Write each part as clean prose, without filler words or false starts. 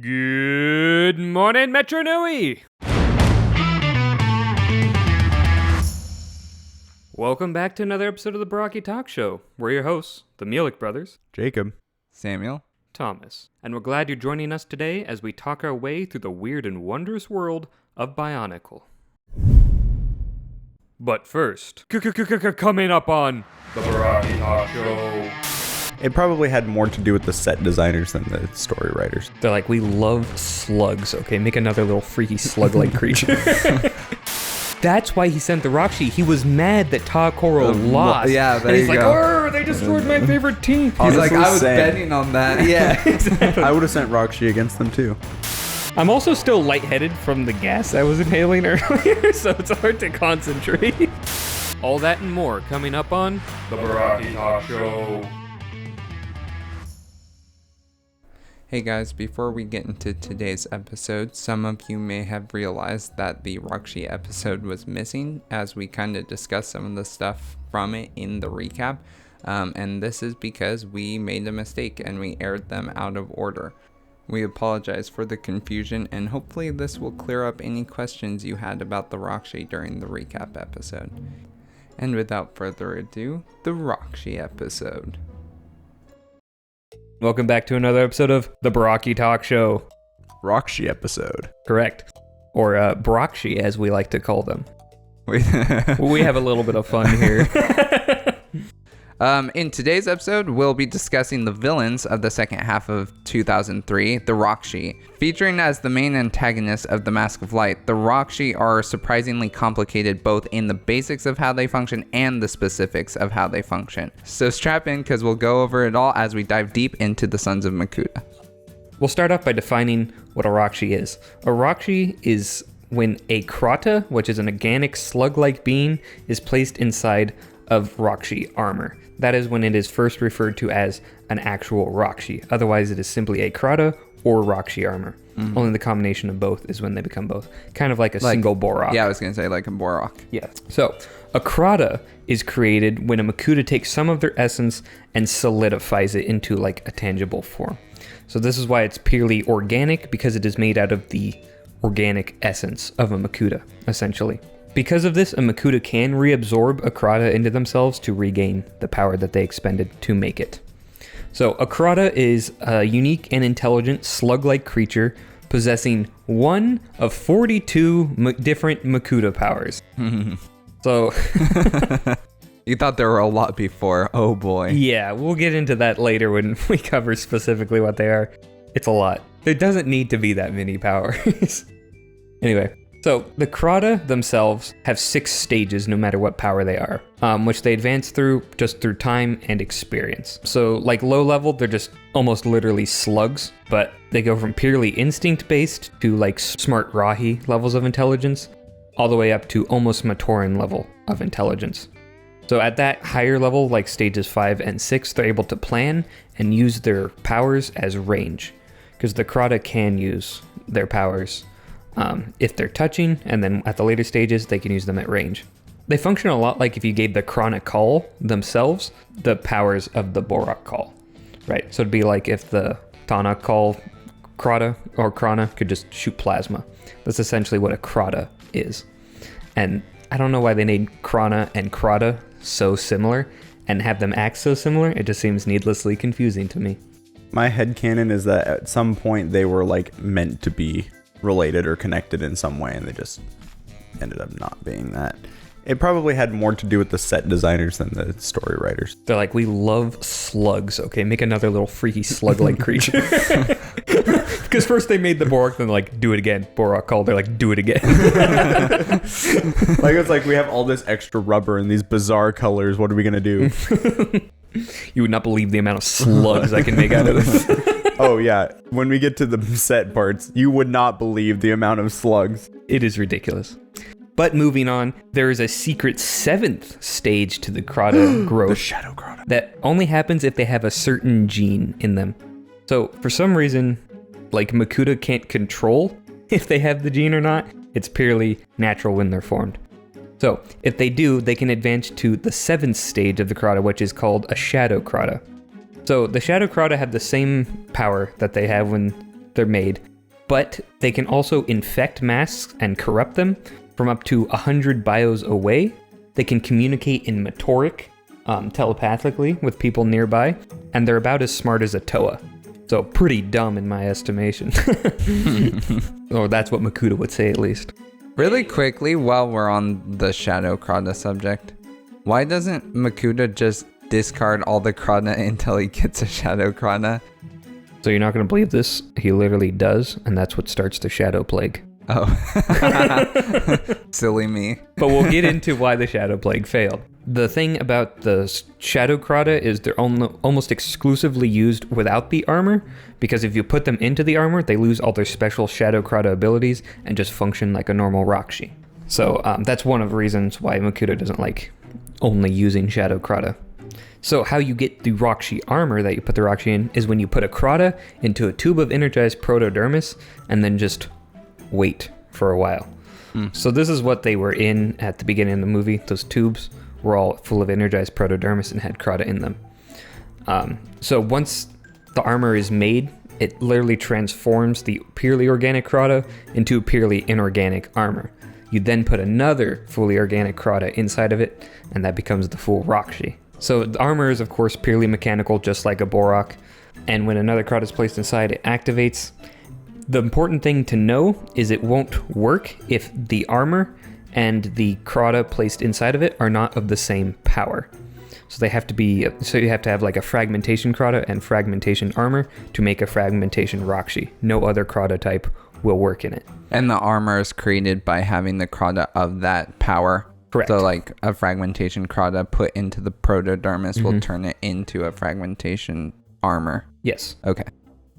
Good morning, Metro Nui! Welcome back to another episode of the Barraki Talk Show. We're your hosts, the Mielik brothers, Jacob, Samuel, Thomas, and we're glad you're joining us today as we talk our way through the weird and wondrous world of Bionicle. But first, coming up on the Barraki Talk Show. it probably had more to do with the set designers than the story writers. They're like, we love slugs, okay? Make another little freaky slug-like creature. That's why he sent the Rahkshi. He was mad that Takua lost. yeah, there and he's you like, go. oh, they destroyed my favorite team. He's like, I was Same. betting on that. Yeah, exactly. I would have sent Rahkshi against them too. I'm also still lightheaded from the gas I was inhaling earlier, so it's hard to concentrate. All that and more coming up on the Barraki Talk Show. Hey guys, before we get into today's episode, some of you may have realized that the Rahkshi episode was missing, as we kind of discussed some of the stuff from it in the recap. And this is because we made a mistake and we aired them out of order. We apologize for the confusion, and hopefully this will clear up any questions you had about the Rahkshi during the recap episode. And without further ado, the Rahkshi episode. Welcome back to another episode of the Barraki Talk Show. Rahkshi episode. Correct. Or Barraki, as we like to call them. We have a little bit of fun here. In today's episode, we'll be discussing the villains of the second half of 2003, the Rahkshi. Featuring as the main antagonist of the Mask of Light, the Rahkshi are surprisingly complicated both in the basics of how they function and the specifics of how they function. So strap in, because we'll go over it all as we dive deep into the Sons of Makuta. We'll start off by defining what a Rahkshi is. A Rahkshi is when a Krata, which is an organic slug-like being, is placed inside of Rahkshi armor. That is when it is first referred to as an actual Rahkshi. Otherwise, it is simply a Krata or Rahkshi armor. Mm-hmm. Only the combination of both is when they become both. Kind of like a single Borak. Yeah, I was going to say like a Borak. Yeah. So, a Krata is created when a Makuta takes some of their essence and solidifies it into like a tangible form. So this is why it's purely organic, because it is made out of the organic essence of a Makuta, essentially. Because of this, a Makuta can reabsorb a Krata into themselves to regain the power that they expended to make it. So a Krata is a unique and intelligent slug-like creature possessing one of 42 different Makuta powers. So You thought there were a lot before. Oh boy. Yeah, we'll get into that later when we cover specifically what they are. It's a lot. There doesn't need to be that many powers. Anyway. So, the Krata themselves have 6 stages no matter what power they are, which they advance through just through time and experience. So, like low level, they're just almost literally slugs, but they go from purely instinct-based to like smart Rahi levels of intelligence, all the way up to almost Matoran level of intelligence. So at that higher level, like stages 5 and 6, they're able to plan and use their powers as range, because the Krata can use their powers if they're touching, and then at the later stages, they can use them at range. They function a lot like if you gave the Chronicle themselves the powers of the Borak Call, right? So it'd be like if the Tana Call Krata or Krana could just shoot plasma. That's essentially what a Krata is. And I don't know why they named Krana and Krata so similar and have them act so similar. It just seems needlessly confusing to me. My headcanon is that at some point they were like meant to be related or connected in some way, and they just ended up not being that. It probably had more to do with the set designers than the story writers. They're like, we love slugs, okay? Make another little freaky slug-like creature. Because first they made the Borak, then like, do it again. Borak called, they're like, do it again. Like, it's like, we have all this extra rubber and these bizarre colors. What are we going to do? You would not believe the amount of slugs I can make out of this. Oh, yeah. When we get to the set parts, you would not believe the amount of slugs. It is ridiculous. But moving on, there is a secret 7th stage to the Krata growth. The Shadow Krata. That only happens if they have a certain gene in them. So, for some reason, like Makuta can't control if they have the gene or not. It's purely natural when they're formed. So, if they do, they can advance to the 7th stage of the Krata, which is called a Shadow Krata. So, the Shadow Krata have the same power that they have when they're made, but they can also infect masks and corrupt them from up to 100 bios away. They can communicate in Motoric, telepathically with people nearby, and they're about as smart as a Toa. So pretty dumb in my estimation. Or that's what Makuta would say, at least. Really quickly, while we're on the Shadow Krata subject, why doesn't Makuta just discard all the Krata until he gets a Shadow Krata? So you're not going to believe this? He literally does, and that's what starts the Shadow Plague. Oh. Silly me. But we'll get into why the Shadow Plague failed. The thing about the Shadow Krata is they're almost exclusively used without the armor, because if you put them into the armor, they lose all their special Shadow Krata abilities and just function like a normal Rahkshi. So that's one of the reasons why Makuta doesn't like only using Shadow Krata. So how you get the Rahkshi armor that you put the Rahkshi in is when you put a Krata into a tube of energized protodermis and then just wait for a while. So this is what they were in at the beginning of the movie. Those tubes were all full of energized protodermis and had Krata in them. So once the armor is made, it literally transforms the purely organic Krata into purely inorganic armor. You then put another fully organic Krata inside of it, and that becomes the full Rahkshi. So the armor is, of course, purely mechanical, just like a Borak. And when another Krata is placed inside, it activates. The important thing to know is it won't work if the armor and the Krata placed inside of it are not of the same power. So they have to be. So you have to have like a fragmentation Krata and fragmentation armor to make a fragmentation Rahkshi. No other Krata type will work in it. And the armor is created by having the Krata of that power. Correct. So like a fragmentation Krata put into the protodermis will turn it into a fragmentation armor. Yes. Okay.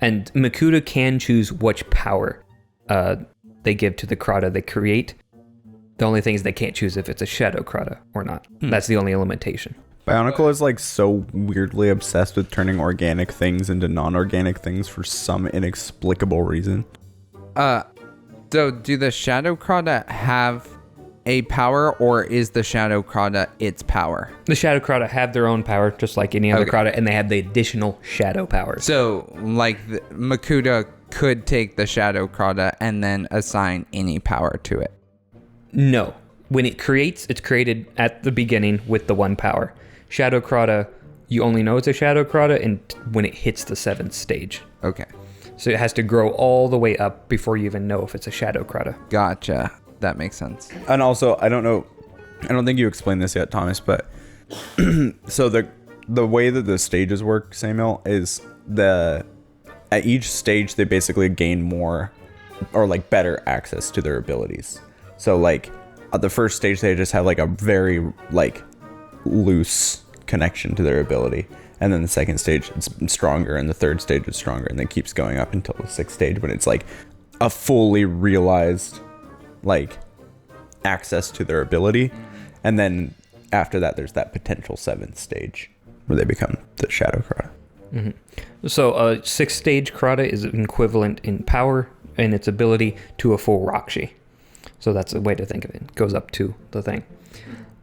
And Makuta can choose which power they give to the Krata they create. The only thing is they can't choose if it's a Shadow Krata or not. That's the only limitation. Bionicle is like so weirdly obsessed with turning organic things into non-organic things for some inexplicable reason. So do the Shadow Krata have a power, or is the Shadow Krata its power? The Shadow Krata have their own power, just like any other Krata, and they have the additional Shadow powers. So, like, Makuta could take the Shadow Krata and then assign any power to it? No. When it creates, it's created at the beginning with the one power. Shadow Krata, you only know it's a Shadow Krata when it hits the 7th stage. Okay. So it has to grow all the way up before you even know if it's a Shadow Krata. Gotcha. That makes sense. And also, I don't think you explained this yet, Thomas, but so the way that the stages work, Samuel, is at each stage they basically gain more or like better access to their abilities. So like at the first stage they just have like a very like loose connection to their ability, and then the second stage it's stronger, and the third stage it's stronger, and then keeps going up until the 6th stage when it's like a fully realized like access to their ability. And then after that there's that potential 7th stage where they become the Shadow Krata. So a 6th stage Krata is equivalent in power and its ability to a full Rahkshi. So that's a way to think of it. It goes up to the thing.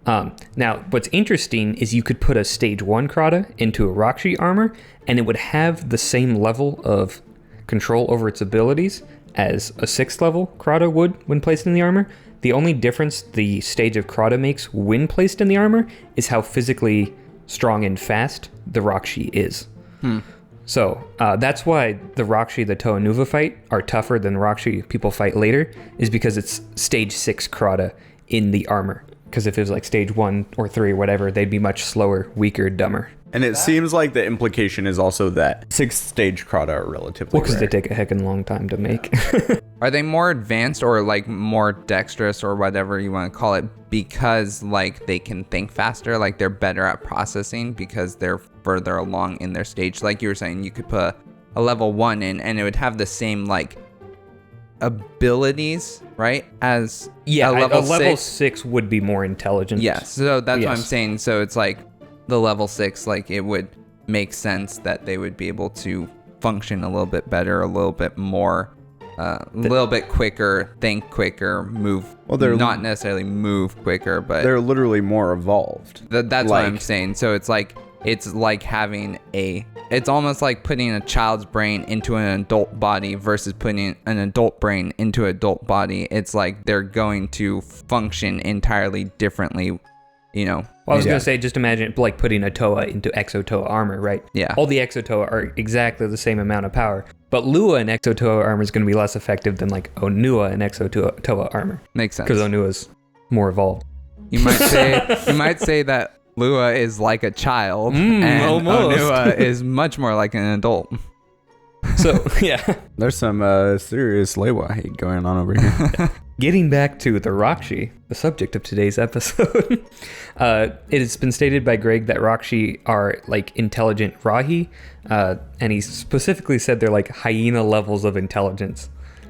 Now, what's interesting is you could put a stage 1 Krata into a Rahkshi armor, and it would have the same level of control over its abilities as a 6th level Krata would when placed in the armor. The only difference the stage of Krata makes when placed in the armor is how physically strong and fast the Rahkshi is. So that's why the Rahkshi the Toa Nuva fight are tougher than Rahkshi people fight later, is because it's stage 6 Krata in the armor. Because if it was like stage 1 or 3 or whatever, they'd be much slower, weaker, dumber. And it seems like the implication is also that 6th stage Krata are relatively because rare. they take a heckin' long time to make. Are they more advanced or like more dexterous or whatever you want to call it because like they can think faster, like they're better at processing because they're further along in their stage? Like you were saying, you could put a level 1 in and it would have the same like abilities, right, as Yeah, a level, a level 6? 6 would be more intelligent. Yeah, so that's what I'm Yes. saying. So it's like the level 6, like it would make sense that they would be able to function a little bit better, a little bit more, a little bit quicker, think quicker, move. Well, they're not necessarily move quicker, but they're literally more evolved. that's what I'm saying. So it's like it's like it's almost like putting a child's brain into an adult body versus putting an adult brain into an adult body. It's like they're going to function entirely differently, you know. Well, I was going to say, just imagine like putting a Toa into Exo Toa armor, right? Yeah. All the Exo Toa are exactly the same amount of power, but Lua in Exo Toa armor is going to be less effective than like Onua in Exo Toa armor. Makes sense. Because Onua's more evolved. You might say that Lua is like a child, and almost. Onua is much more like an adult. So, yeah. There's some serious Lewa hate going on over here. Getting back to the Rahkshi, the subject of today's episode, it has been stated by Greg that Rahkshi are like intelligent Rahi, and he specifically said they're like hyena levels of intelligence.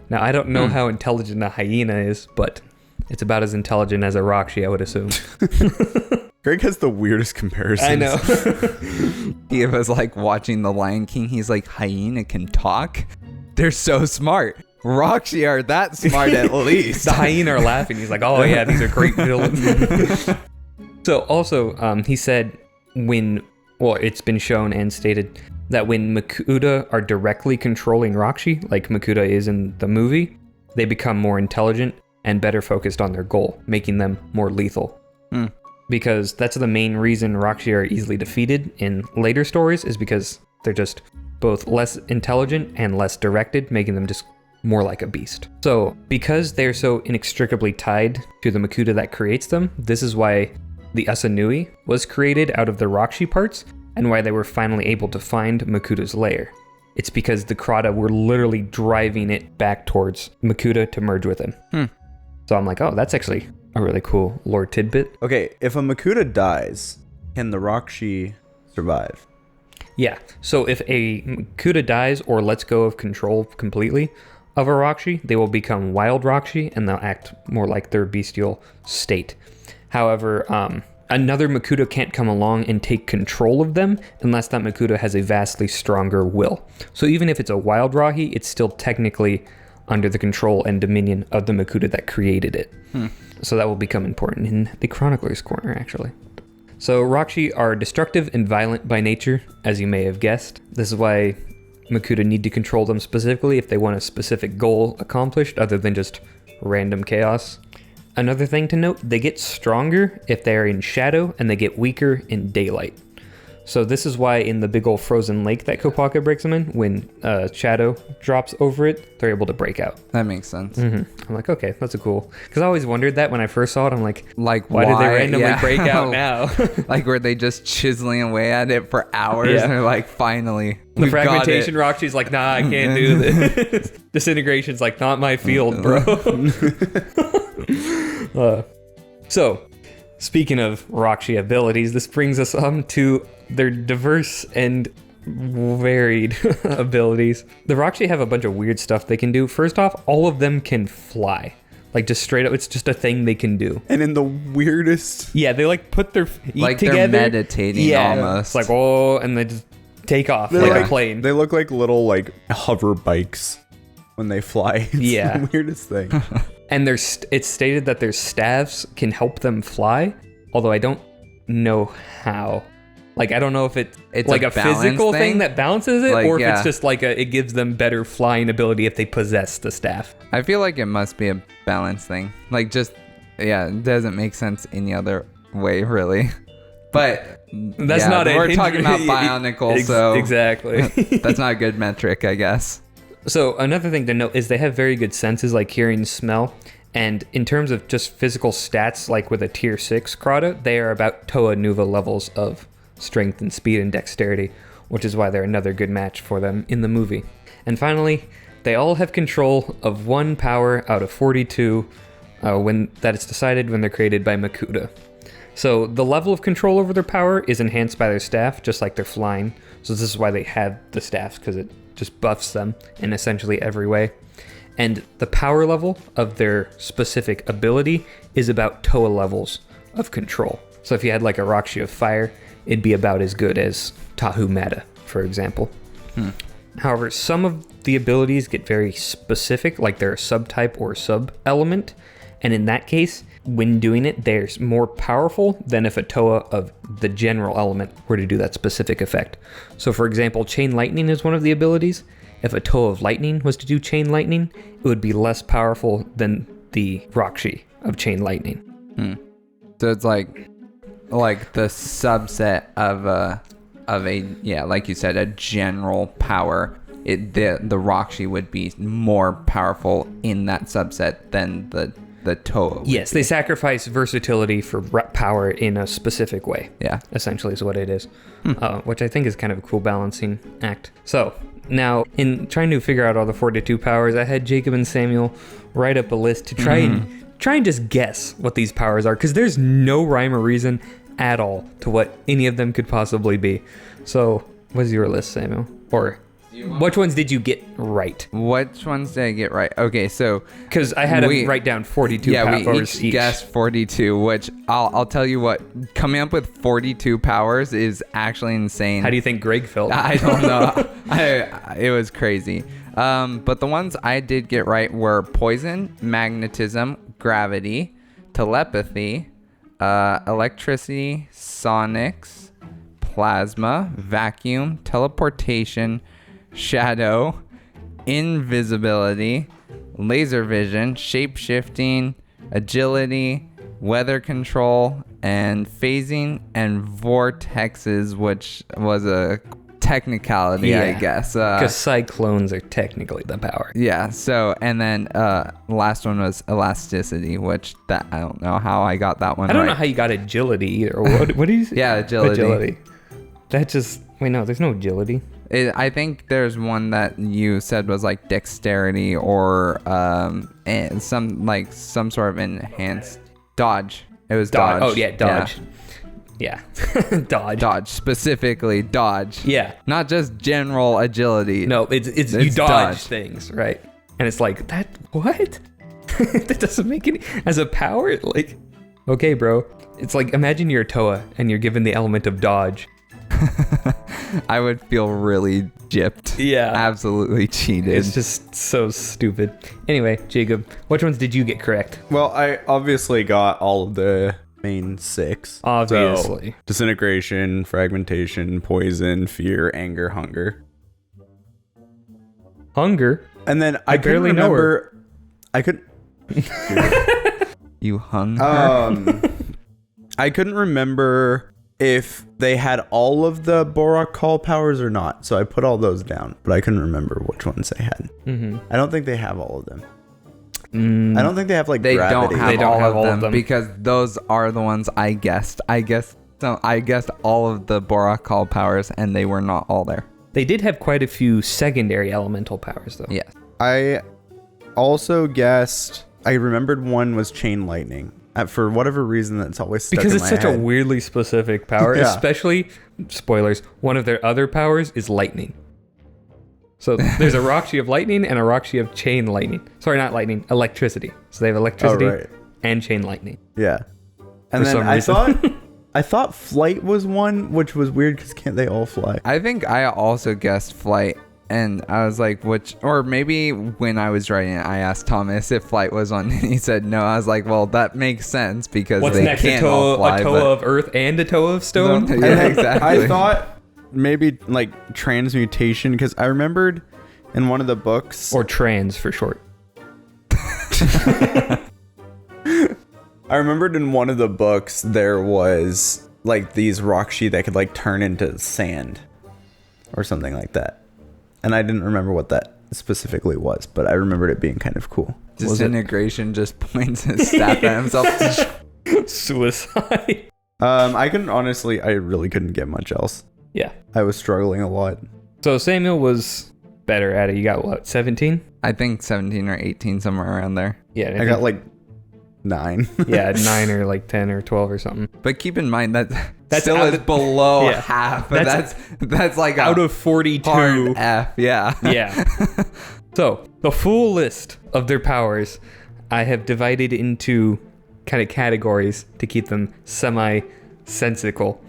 Now, I don't know how intelligent a hyena is, but it's about as intelligent as a Rahkshi, I would assume. Greg has the weirdest comparisons. I know. He was like watching The Lion King. He's like, hyena can talk? They're so smart. Rahkshi are that smart at least. The hyena are laughing. He's like, oh yeah, these are great villains. So also, he said it's been shown and stated that when Makuta are directly controlling Rahkshi, like Makuta is in the movie, they become more intelligent and better focused on their goal, making them more lethal. Because that's the main reason Rahkshi are easily defeated in later stories, is because they're just both less intelligent and less directed, making them just more like a beast. So because they're so inextricably tied to the Makuta that creates them, this is why the Asanui was created out of the Rahkshi parts, and why they were finally able to find Makuta's lair. It's because the Krata were literally driving it back towards Makuta to merge with him. So I'm like, oh, that's actually a really cool lore tidbit. Okay, if a Makuta dies, can the Rahkshi survive? Yeah, so if a Makuta dies or lets go of control completely of a Rahkshi, they will become wild Rahkshi, and they'll act more like their bestial state. However, another Makuta can't come along and take control of them unless that Makuta has a vastly stronger will. So even if it's a wild Rahi, it's still technically under the control and dominion of the Makuta that created it. So that will become important in the Chronicler's Corner, actually. So Rahkshi are destructive and violent by nature, as you may have guessed. This is why Makuta need to control them specifically if they want a specific goal accomplished, other than just random chaos. Another thing to note, they get stronger if they're in shadow, and they get weaker in daylight. So this is why in the big old frozen lake that Kopaka breaks them in, when shadow drops over it, they're able to break out. That makes sense. I'm like, okay, that's a cool. Because I always wondered that when I first saw it. I'm like why did why? they randomly break out now? Like, were they just chiseling away at it for hours? Yeah. And they're like, finally, The fragmentation Rahkshi's like, nah, I can't do this. Disintegration's like, not my field, bro. So, speaking of Rahkshi abilities, this brings us to their diverse and varied abilities. The Rahkshi have a bunch of weird stuff they can do. First off, all of them can fly. Like, just straight up, it's just a thing they can do. And in the weirdest... Yeah, they like put their feet like together. They're meditating almost. It's like, oh, and they just take off like a plane. They look like little, like, hover bikes when they fly. It's the weirdest thing. And it's stated that their staffs can help them fly, although I don't know how. Like, I don't know if it's like a physical thing that balances it, or if it's just like it gives them better flying ability if they possess the staff. I feel like it must be a balance thing. Like, just, it doesn't make sense any other way, really. But that's not it. We're talking about Bionicle, so exactly. That's not a good metric, I guess. So another thing to note is they have very good senses like hearing, smell, and in terms of just physical stats, like with a tier 6 Krata, they are about Toa Nuva levels of strength and speed and dexterity, which is why they're another good match for them in the movie. And finally, they all have control of 1 power out of 42 when that is decided when they're created by Makuta. So the level of control over their power is enhanced by their staff, just like they're flying. So this is why they have the staffs, because it just buffs them in essentially every way. And the power level of their specific ability is about Toa levels of control. So if you had like a Rahkshi of fire, it'd be about as good as Tahu Mata, for example. However, some of the abilities get very specific, like they're a subtype or sub-element, And in that case, when doing it, they're more powerful than if a Toa of the general element were to do that specific effect. So for example, Chain Lightning is one of the abilities. If a Toa of Lightning was to do Chain Lightning, it would be less powerful than the Rahkshi of Chain Lightning. So it's like the subset of a like you said, a general power. The Rahkshi would be more powerful in that subset than the Toa. Yes, they sacrifice versatility for power in a specific way. Yeah. Essentially is what it is, which I think is kind of a cool balancing act. So now, in trying to figure out all the 42 powers, I had Jacob and Samuel write up a list to try and just guess what these powers are, because there's no rhyme or reason at all to what any of them could possibly be. So, what's your list, Samuel? Or which ones did you get right? Which ones did I get right? Okay, so because I had to write down 42 powers we each guessed 42, which I'll tell you what, coming up with 42 powers is actually insane. How do you think Greg felt? I don't know. It was crazy. But the ones I did get right were poison, magnetism, gravity, telepathy, electricity, sonics, plasma, vacuum, teleportation, shadow, invisibility, laser vision, shape-shifting, agility, weather control, and phasing, and vortexes, which was a technicality, I guess. Because cyclones are technically the power. Yeah, so, and then last one was elasticity, which that I don't know how I got that one I don't right. know how you got agility either. What do you say? Yeah, agility. That just, wait, no, there's no agility. I think there's one that you said was like dexterity or and some sort of enhanced dodge. It was dodge. Oh yeah, dodge. Yeah. Dodge. Dodge, specifically dodge. Yeah. Not just general agility. No, it's you dodge things, right? And it's like, that, what? That doesn't make any, as a power, like, okay, bro. It's like, imagine you're a Toa and you're given the element of dodge. I would feel really gypped. Yeah. Absolutely cheated. It's just so stupid. Anyway, Jacob, which ones did you get correct? Well, I obviously got all of the main 6. Obviously. So, disintegration, fragmentation, poison, fear, anger, hunger. Hunger? And then I barely couldn't know remember. I could. You hung her? I couldn't remember if they had all of the Barraki powers or not. So I put all those down, but I couldn't remember which ones they had. Mm-hmm. I don't think they have all of them. I don't think they have like they gravity. They don't have all of them because those are the ones I guessed. I guessed all of the Barraki powers, and they were not all there. They did have quite a few secondary elemental powers, though. Yes. I also guessed. I remembered one was chain lightning. For whatever reason, that's always stuck because in it's my such head. a weirdly specific power. Yeah. Especially, spoilers, one of their other powers is lightning. So there's a Rahkshi of lightning and a Rahkshi of chain lightning. Sorry, not lightning, electricity. So they have electricity and chain lightning. Yeah. And For then some reason. I thought flight was one, which was weird because can't they all fly? I think I also guessed flight, and I was like, which, or maybe when I was writing it, I asked Thomas if flight was one, and he said no. I was like, well, that makes sense because What's they next? can't all fly. A Toa of earth and a Toa of stone? No, yeah, exactly. I thought maybe like transmutation because I remembered in one of the books. Or trans for short. I remembered in one of the books there was like these Rahkshi that could like turn into sand or something like that. And I didn't remember what that specifically was, but I remembered it being kind of cool. Disintegration just points his staff at himself. Suicide. I really couldn't get much else. Yeah. I was struggling a lot. So Samuel was better at it. You got what, 17? I think 17 or 18, somewhere around there. Yeah. I got like 9. Yeah, 9 or like 10 or 12 or something. But keep in mind that That's still out is of- below yeah. half. That's- That's like Out of 42. hard F. Yeah. Yeah. So, the full list of their powers, I have divided into kind of categories to keep them semi-sensical.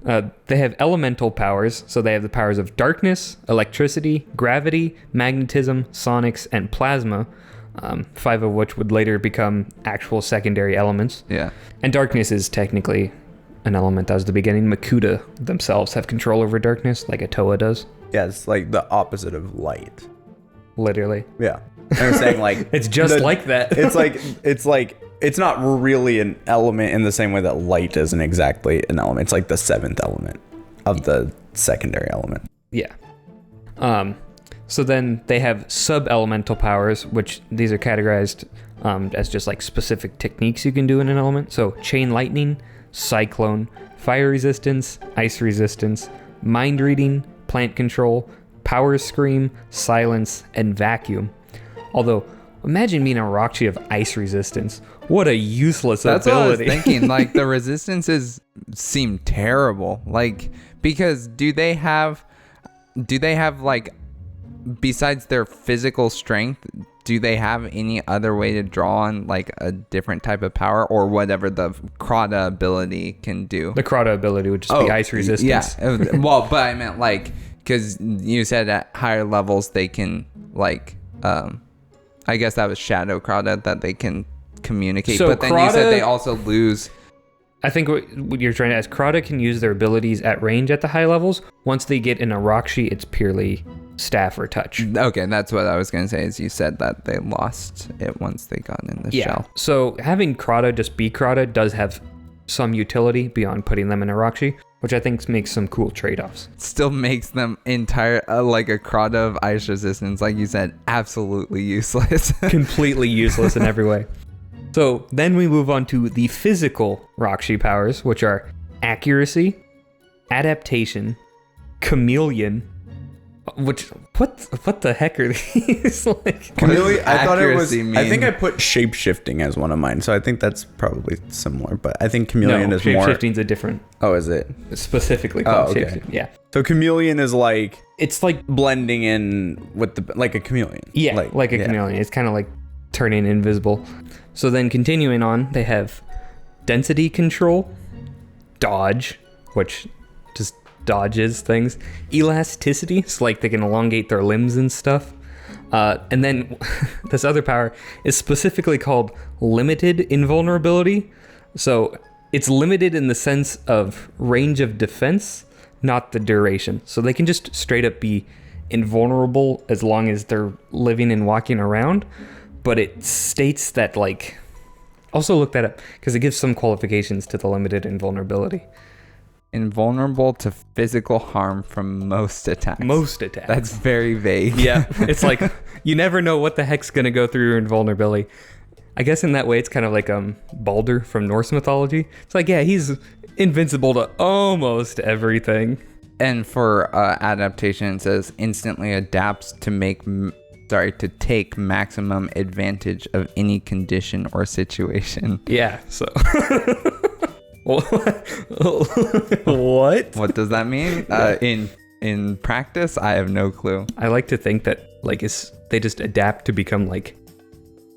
They have elemental powers, so they have the powers of darkness, electricity, gravity, magnetism, sonics, and plasma. 5 of which would later become actual secondary elements. Yeah. And darkness is technically an element that was the beginning. Makuta themselves have control over darkness, like a Toa does. Yeah, it's like the opposite of light. Literally. Yeah. I'm saying like It's just like that. it's not really an element in the same way that light isn't exactly an element. It's like the 7th element of the secondary element. Yeah. So then they have sub-elemental powers, which these are categorized as just like specific techniques you can do in an element. So chain lightning, cyclone, fire resistance, ice resistance, mind reading, plant control, power scream, silence, and vacuum. Although, imagine being a Rahkshi of ice resistance. What a useless That's ability. what I was thinking. Like, the resistances seem terrible. Like, because do they have like, besides their physical strength, do they have any other way to draw on like a different type of power or whatever the Krata ability can do? The Krata ability would just be ice resistance. Yeah. Well, but I meant like, because you said at higher levels they can like, I guess that was Shadow Krata that they can communicate. So but then you said they also lose. I think what you're trying to ask, Krata can use their abilities at range at the high levels. Once they get in a Rahkshi, it's purely staff or touch. Okay, that's what I was going to say, is you said that they lost it once they got in the shell. So having Krata just be Krata does have some utility beyond putting them in a Rahkshi, which I think makes some cool trade-offs. Still makes them entire like a Krata of ice resistance, like you said, absolutely useless. Completely useless in every way. So then we move on to the physical Rahkshi powers, which are accuracy, adaptation, chameleon, which what the heck are these? Like, Chameleon, I thought it was. accuracy mean? I think I put shape shifting as one of mine, so I think that's probably similar. But I think chameleon is more. Shape-shifting's a different, Oh, is it? specifically called okay. shape-shifting. Yeah. So chameleon is like It's like, blending in with like a chameleon. yeah, like a chameleon. It's kind of like turning invisible. So then continuing on, they have density control, dodge, which just dodges things, elasticity, so like they can elongate their limbs and stuff. And then this other power is specifically called limited invulnerability. So it's limited in the sense of range of defense, not the duration. So they can just straight up be invulnerable as long as they're living and walking around. But it states that, like, also look that up because it gives some qualifications to the limited invulnerability. Invulnerable to physical harm from most attacks. Most attacks. That's very vague. Yeah, it's like you never know what the heck's gonna go through your invulnerability. I guess in that way it's kind of like Baldur from Norse mythology. It's like, yeah, he's invincible to almost everything. And for adaptation, it says instantly adapts to take maximum advantage of any condition or situation. Yeah, so what? What does that mean? In practice, I have no clue. I like to think that like they just adapt to become like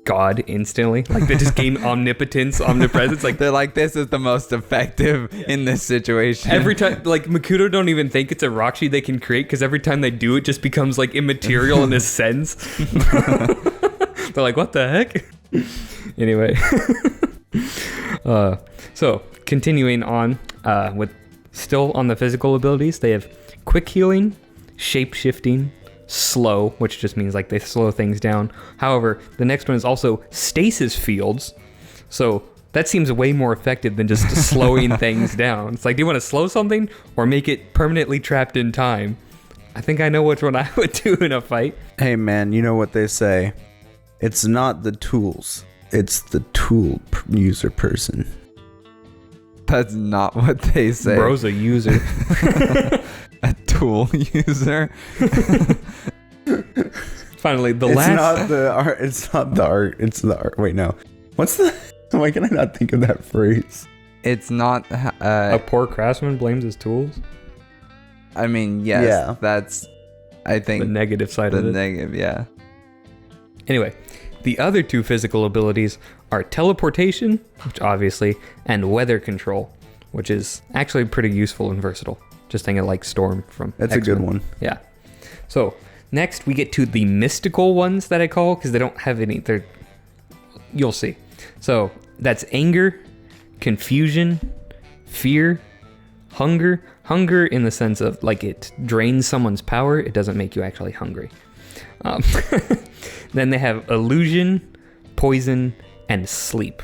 God instantly. Like they just gain omnipotence, omnipresence. Like They're like, this is the most effective in this situation. every time, like Makuto don't even think it's a Rahkshi they can create because every time they do it, just becomes like immaterial in a sense. They're like, what the heck? Anyway, so continuing on with still on the physical abilities, they have quick healing, shape shifting, slow, which just means like they slow things down. However, the next one is also stasis fields. So that seems way more effective than just slowing things down. It's like, do you want to slow something or make it permanently trapped in time? I think I know which one I would do in a fight. Hey man, you know what they say? It's not the tools, it's the tool user person. That's not what they say. Bro's a user. A tool user. Finally, the It's last... not the art. It's not the art. It's the art. Wait, no. What's the? Why can I not think of that phrase? It's not. A poor craftsman blames his tools. I mean, yes, Yeah. that's. I think The negative side the of it. negative. Yeah. Anyway, the other two physical abilities are teleportation, which obviously, and weather control, which is actually pretty useful and versatile. Just think of like Storm from That's X-Men. a good one. Yeah. So Next, we get to the mystical ones that I call, because they don't have any. You'll see. So that's anger, confusion, fear, hunger. Hunger in the sense of like it drains someone's power. It doesn't make you actually hungry. Then they have illusion, poison, and sleep.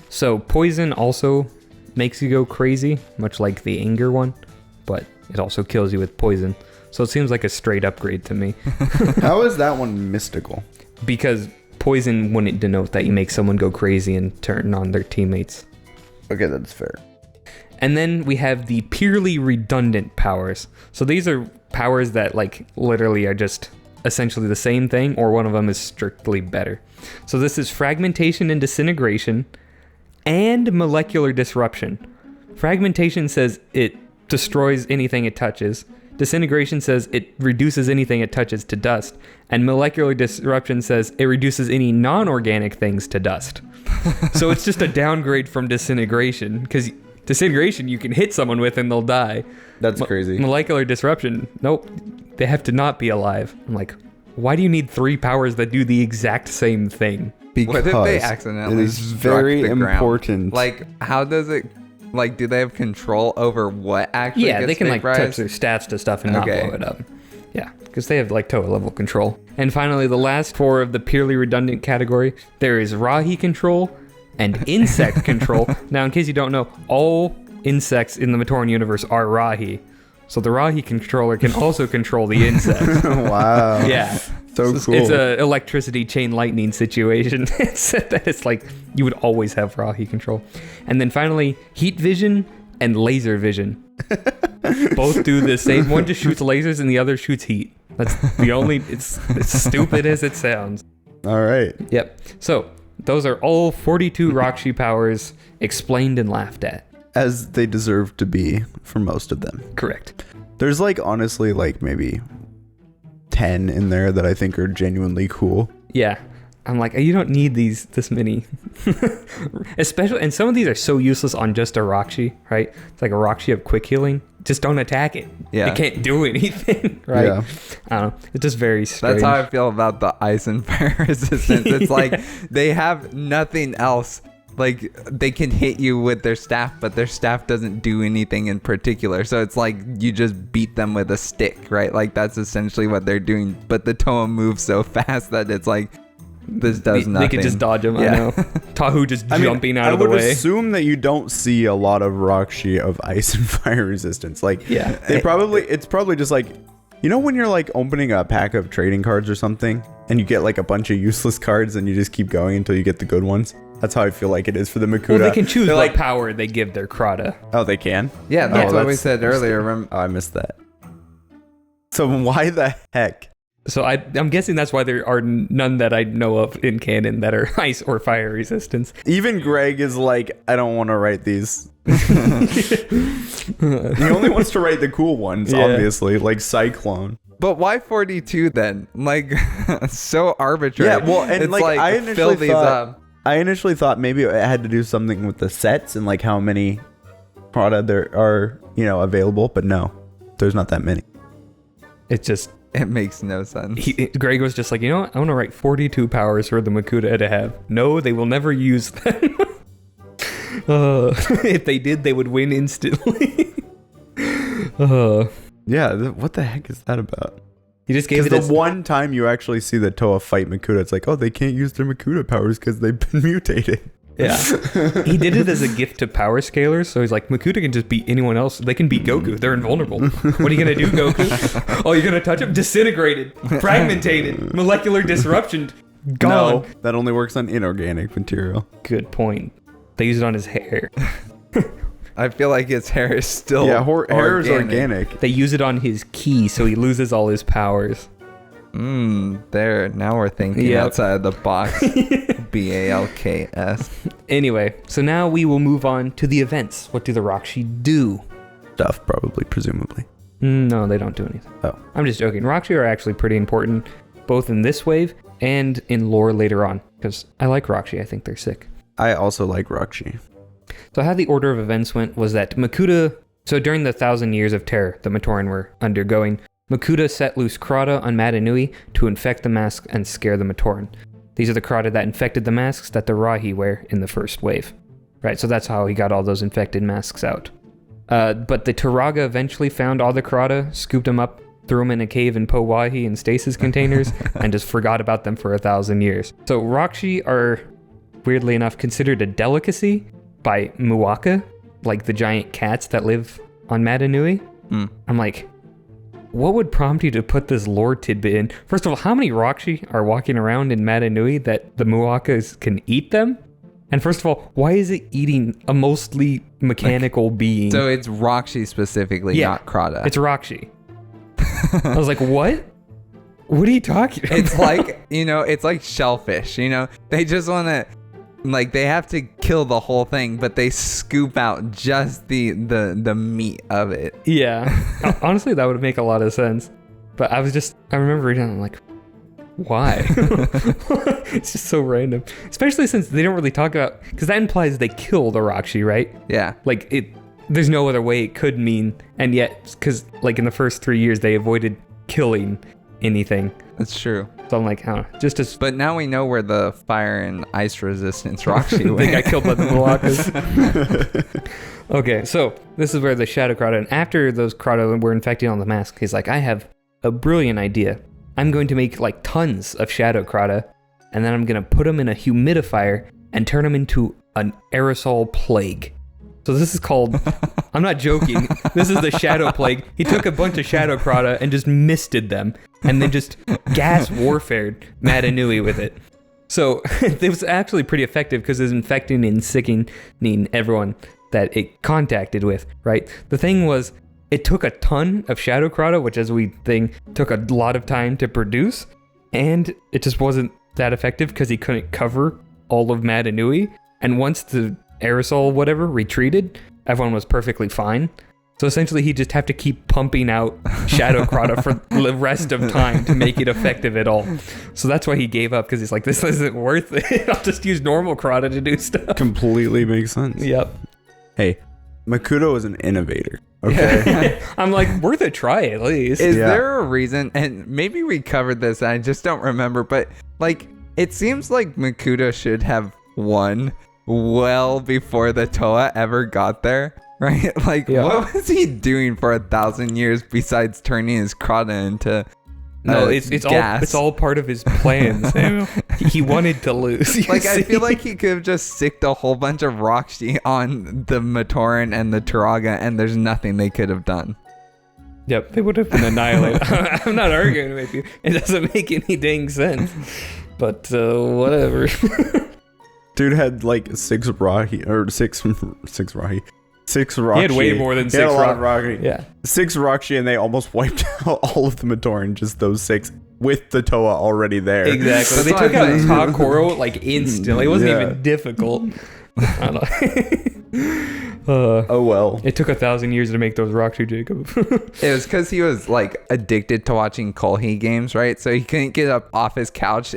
So poison also makes you go crazy, much like the anger one, but it also kills you with poison. So it seems like a straight upgrade to me. How is that one mystical? Because poison wouldn't denote that you make someone go crazy and turn on their teammates. Okay, that's fair. And then we have the purely redundant powers. So these are powers that like literally are just essentially the same thing, or one of them is strictly better. So this is fragmentation and disintegration and molecular disruption. Fragmentation says it destroys anything it touches. Disintegration says it reduces anything it touches to dust. And molecular disruption says it reduces any non-organic things to dust. So it's just a downgrade from disintegration, because disintegration you can hit someone with and they'll die. That's crazy. Molecular disruption, nope. They have to not be alive. I'm like, why do you need 3 powers that do the exact same thing? Because what if they accidentally it is struck very the ground? important. Like, how does it... Like, do they have control over what actually Yeah, gets they can like vaporized? touch their staffs to stuff and not Okay. blow it up. Yeah, because they have like Toa level control. And finally, the last 4 of the purely redundant category, there is Rahi control and insect control. Now, in case you don't know, all insects in the Matoran universe are Rahi. So the Rahi controller can also control the insects. Wow. Yeah. So It's cool. It's a electricity chain lightning situation. It's like you would always have Rahi control. And then finally, heat vision and laser vision. Both do the same. One just shoots lasers and the other shoots heat. That's the only... It's stupid as it sounds. All right. Yep. So those are all 42 Rahkshi powers explained and laughed at. As they deserve to be for most of them. Correct. There's like honestly like maybe 10 in there that I think are genuinely cool. Yeah. I'm like, you don't need this many. Especially, and some of these are so useless on just a Rahkshi, right? It's like a Rahkshi of quick healing. Just don't attack it. Yeah. It can't do anything, right? Yeah. I don't know. It's just very strange. That's how I feel about the ice and fire resistance. It's like they have nothing else. Like, they can hit you with their staff, but their staff doesn't do anything in particular. So it's like you just beat them with a stick, right? Like, that's essentially what they're doing. But the Toa moves so fast that it's like, this does nothing. They can just dodge him, Yeah. I know. Tahu just jumping out of the I would way. assume that you don't see a lot of Rahkshi of ice and fire resistance. Like, Yeah. it's probably just like, you know when you're like opening a pack of trading cards or something, and you get like a bunch of useless cards and you just keep going until you get the good ones? That's how I feel like it is for the Makuta. Well, they can choose They're what like, power they give their Krata. oh, they can? Yeah, that's Oh, what we that's said earlier. Oh, I missed that. So why the heck? So I'm guessing that's why there are none that I know of in canon that are ice or fire resistance. Even Greg is like, I don't want to write these. He only wants to write the cool ones, Yeah. obviously, like Cyclone. But why 42 then? Like, so arbitrary. Yeah, well, and it's like, I fill initially these thought, up. maybe it had to do something with the sets and like how many product there are, available, but no, there's not that many. It's just, It makes no sense. Greg was just like, you know what? I want to write 42 powers for the Makuta to have. No, they will never use them. If they did, they would win instantly. Yeah, what the heck is that about? He just gave Because it the one time you actually see the Toa fight Makuta, it's like, oh, they can't use their Makuta powers because they've been mutated. Yeah. He did it as a gift to power scalers. So he's like, Makuta can just beat anyone else. They can beat Goku. They're invulnerable. What are you going to do, Goku? Oh, you're going to touch him? Disintegrated. Fragmentated. Molecular disruption. Gone. No, that only works on inorganic material. Good point. They use it on his hair. I feel like his hair is still Yeah, hair is organic. They use it on his key, so he loses all his powers. There. Now we're thinking Yep. outside the box. BALKS. Anyway, so now we will move on to the events. What do the Rahkshi do? Stuff, probably, presumably. No, they don't do anything. Oh. I'm just joking. Rahkshi are actually pretty important, both in this wave and in lore later on, because I like Rahkshi. I think they're sick. I also like Rahkshi. So how the order of events went was that Makuta... So during the 1,000 years of terror the Matoran were undergoing, Makuta set loose Crota on Madanui to infect the masks and scare the Matoran. These are the Crota that infected the masks that the Rahi wear in the first wave. Right, so that's how he got all those infected masks out. But the Turaga eventually found all the Crota, scooped them up, threw them in a cave in Powahi in stasis containers, and just forgot about them for 1,000 years. So Rahkshi are, weirdly enough, considered a delicacy by Muwaka, like the giant cats that live on Madanui. I'm like, what would prompt you to put this lore tidbit in? First of all, how many Rahkshi are walking around in Madanui that the Muwakas can eat them? And first of all, why is it eating a mostly mechanical being? So it's Rahkshi specifically, not Crota. It's Rahkshi. I was like, what? What are you talking about? It's like, it's like shellfish, They just want to, they have to kill the whole thing, but they scoop out just the meat of it. Yeah. Honestly, that would make a lot of sense. But I remember reading it, I'm like, why? It's just so random. Especially since they don't really talk about, because that implies they kill the Rahkshi, right? Yeah. There's no other way it could mean, and yet, because in the first 3 years, they avoided killing anything. That's true. So I'm like, I don't know, just as... But now we know where the fire and ice resistance Rahkshi went. They got killed by the Malakas. Okay, so this is where the Shadow Crota, and after those Crota were infecting on the mask, he's like, I have a brilliant idea. I'm going to make tons of Shadow Crota, and then I'm going to put them in a humidifier and turn them into an aerosol plague. So this is called, I'm not joking, this is the Shadow Plague. He took a bunch of Shadow Crota and just misted them, and then just gas warfared Madanui with it. So it was actually pretty effective because it was infecting and sickening everyone that it contacted with, right? The thing was, it took a ton of Shadow Crota, which as we think took a lot of time to produce, and it just wasn't that effective because he couldn't cover all of Madanui. And once the aerosol whatever retreated, everyone was perfectly fine. So essentially he just have to keep pumping out Shadow Crota for the rest of time to make it effective at all. So that's why he gave up, because he's like, this isn't worth it. I'll just use normal Crota to do stuff. Completely makes sense. Yep. Hey, Makuta was an innovator. Okay. I'm like, worth a try at least. Is there a reason, and maybe we covered this, I just don't remember, but it seems like Makuta should have won well before the Toa ever got there, right? What was he doing for 1,000 years besides turning his Crota into it's all part of his plans. He wanted to lose. I feel like he could have just sicked a whole bunch of Rahkshi on the Matoran and the Turaga, and there's nothing they could have done. Yep, they would have been annihilated. I'm not arguing with you. It doesn't make any dang sense. But whatever. Dude had 6 Rahi, or 6 Rahi. 6 Rahkshi. He had way more than 6 Rahkshi. Yeah. 6 Rahkshi, and they almost wiped out all of the Matoran, just those 6, with the Toa already there. Exactly. They took out Takoro instantly. It wasn't even difficult. I don't know. Oh well. It took 1,000 years to make those Rahkshi, Jacob. It was because he was addicted to watching Kolhi games, right? So he couldn't get up off his couch.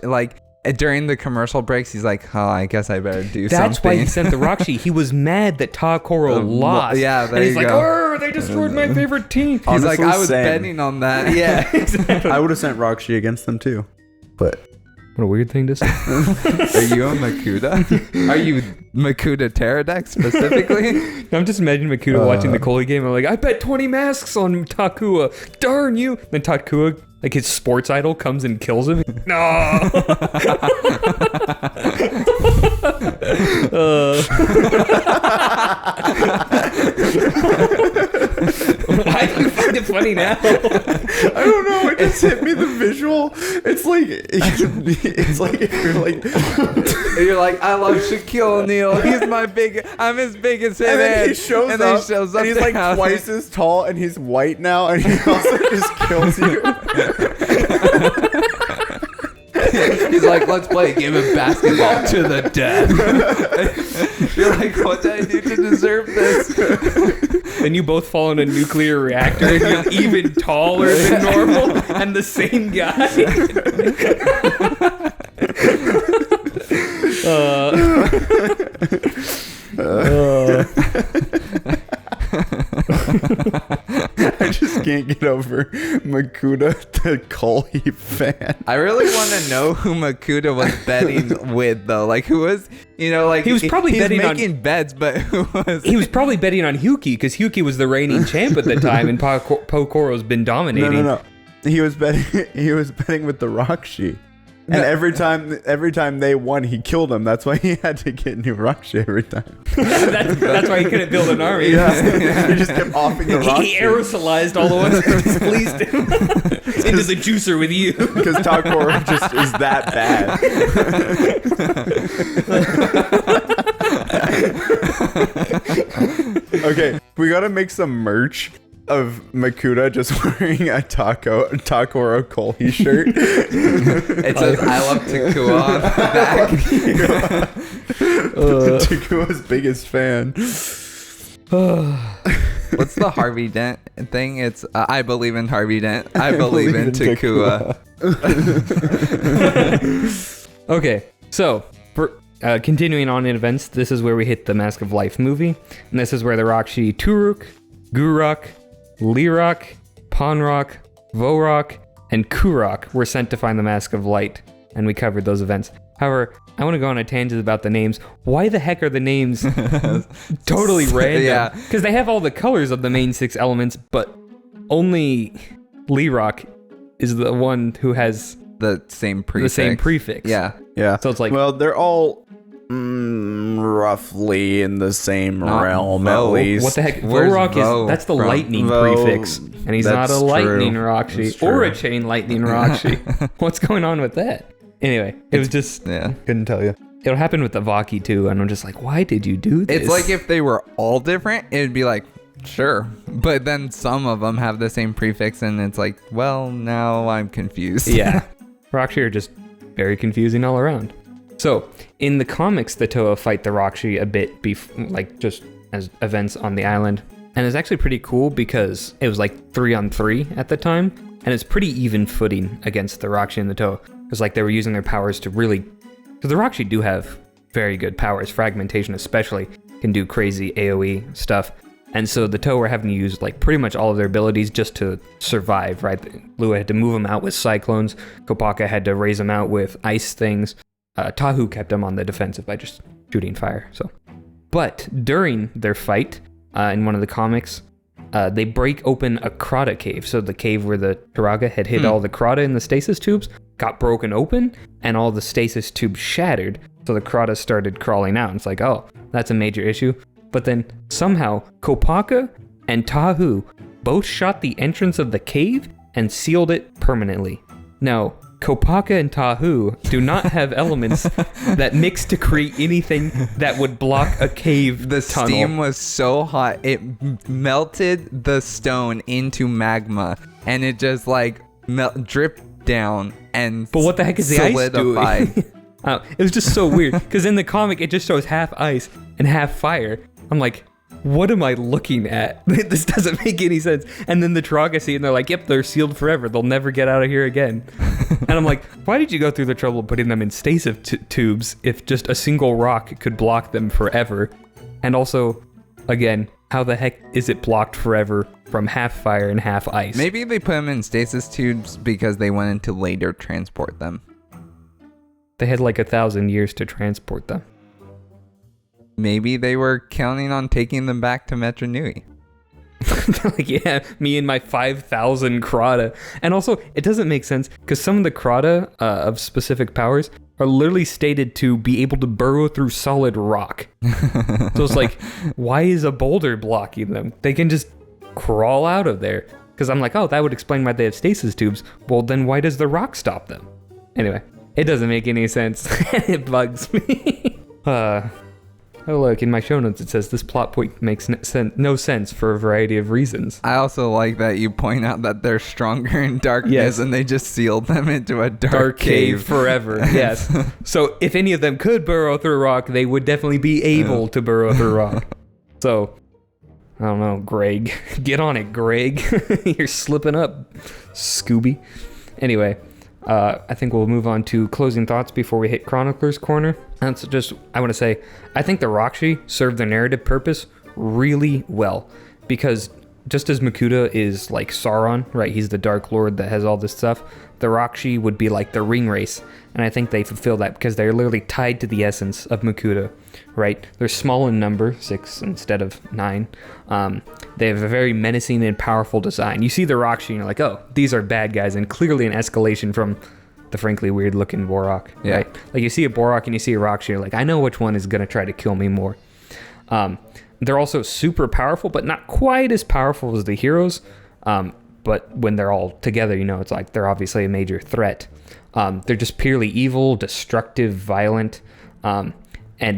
During the commercial breaks, he's like, oh, I guess I better do something. That's why he sent the Rahkshi. He was mad that Takoro lost. Yeah, there and he's you like, go. oh, they destroyed my favorite team. He's Honestly, like, I was betting on that. Yeah, exactly. I would have sent Rahkshi against them too. But what a weird thing to say. Are you a Makuta? Are you Makuta Pterodex specifically? I'm just imagining Makuta watching the Kohli game. I'm like, I bet 20 masks on Takua. Darn you. Then Takua, his sports idol, comes and kills him. No. Why do you find it funny now? I don't know. It just hit me the visual. It's like if you're like, I love Shaquille O'Neal. I'm his biggest hit. And then he shows and up. He shows up and he's twice as tall, and he's white now, and he also just kills you. He's like, let's play a game of basketball to the death. You're like, what did I do to deserve this? Then you both fall in a nuclear reactor, and you're even taller than normal, and the same guy. I just can't get over Makuta, the coal heap fan. I really want to know who Makuta was betting with, though. Like, who was, like he was probably betting making bets, but who was? He was probably betting on Hyuki because Hyuki was the reigning champ at the time, and Pokoro's been dominating. No. He was betting with the Rahkshi. And every time they won, he killed him. That's why he had to get new Rahkshi every time. that's why he couldn't build an army. Yeah. He just kept offing the Rahkshi. He aerosolized all the ones that displeased him into the juicer with you. Because Takua just is that bad. Okay, we gotta make some merch of Makuta just wearing a Takura Koli shirt. It says "I love Takua" on the back. Takua's biggest fan. What's the Harvey Dent thing? It's I believe in Harvey Dent. I believe in Takua. Okay, so for continuing on in events, this is where we hit the Mask of Life movie, and this is where the Rahkshi Turuk, Guruk, Lirok, Ponrok, Vorok, and Kurok were sent to find the Mask of Light, and we covered those events. However, I want to go on a tangent about the names. Why the heck are the names totally random? Yeah. Because they have all the colors of the main 6 elements, but only Lirok is the one who has the same prefix. Yeah. So it's like... Well, they're all... roughly in the same realm, at least. What the heck? Vorok that's the lightning prefix, and he's not a lightning Rahkshi or a chain lightning Rahkshi. What's going on with that? Anyway, it was just couldn't tell you. It'll happen with the Vaki too, and I'm just like, why did you do this? It's like if they were all different, it'd be like, sure, but then some of them have the same prefix, and it's like, well, now I'm confused. Yeah, Rahkshi are just very confusing all around. So, in the comics, the Toa fight the Rahkshi a bit, just as events on the island. And it's actually pretty cool because it was like 3-on-3 at the time, and it's pretty even footing against the Rahkshi and the Toa. Because they were using their powers to really... Because the Rahkshi do have very good powers, fragmentation especially, can do crazy AoE stuff. And so the Toa were having to use pretty much all of their abilities just to survive, right? Lua had to move them out with cyclones, Kopaka had to raise them out with ice things. Tahu kept them on the defensive by just shooting fire. But during their fight, in one of the comics, they break open a Krata cave. So the cave where the Turaga had hid all the Krata in the stasis tubes got broken open, and all the stasis tubes shattered. So the Krata started crawling out. And it's like, oh, that's a major issue. But then somehow Kopaka and Tahu both shot the entrance of the cave and sealed it permanently. Now, Kopaka and Tahu do not have elements that mix to create anything that would block a cave The tunnel. steam was so hot, it melted the stone into magma, and it just dripped down and But what the heck is the ice solidified. doing? It was just so weird, because in the comic, it just shows half ice and half fire. I'm like, what am I looking at? This doesn't make any sense. And then the Turaga see it, and they're like, yep, they're sealed forever. They'll never get out of here again. And I'm like, why did you go through the trouble of putting them in stasis tubes if just a single rock could block them forever? And also, again, how the heck is it blocked forever from half fire and half ice? Maybe they put them in stasis tubes because they wanted to later transport them. They had 1,000 years to transport them. Maybe they were counting on taking them back to Metro Nui. Yeah, me and my 5,000 Krata. And also, it doesn't make sense because some of the Krata of specific powers are literally stated to be able to burrow through solid rock. So it's like, why is a boulder blocking them? They can just crawl out of there. Because I'm like, oh, that would explain why they have stasis tubes. Well, then why does the rock stop them? Anyway, it doesn't make any sense. It bugs me. Oh, look, in my show notes it says this plot point makes no sense for a variety of reasons. I also like that you point out that they're stronger in darkness, and they just sealed them into a dark cave forever. Yes. So if any of them could burrow through rock, they would definitely be able to burrow through rock. So, I don't know, Greg. Get on it, Greg. You're slipping up, Scooby. Anyway. I think we'll move on to closing thoughts before we hit Chronicler's Corner. That's just, I want to say, I think the Rahkshi served their narrative purpose really well, because just as Makuta is like Sauron, right? He's the Dark Lord that has all this stuff. The Rahkshi would be like the ring race. And I think they fulfill that because they're literally tied to the essence of Makuta, right? They're small in number, 6 instead of 9. They have a very menacing and powerful design. You see the Rahkshi and you're like, oh, these are bad guys, and clearly an escalation from the frankly weird looking Borak, right? Like you see a Borak and you see a Rahkshi, you're like, I know which one is going to try to kill me more. They're also super powerful, but not quite as powerful as the heroes. But when they're all together, it's like they're obviously a major threat. They're just purely evil, destructive, violent, and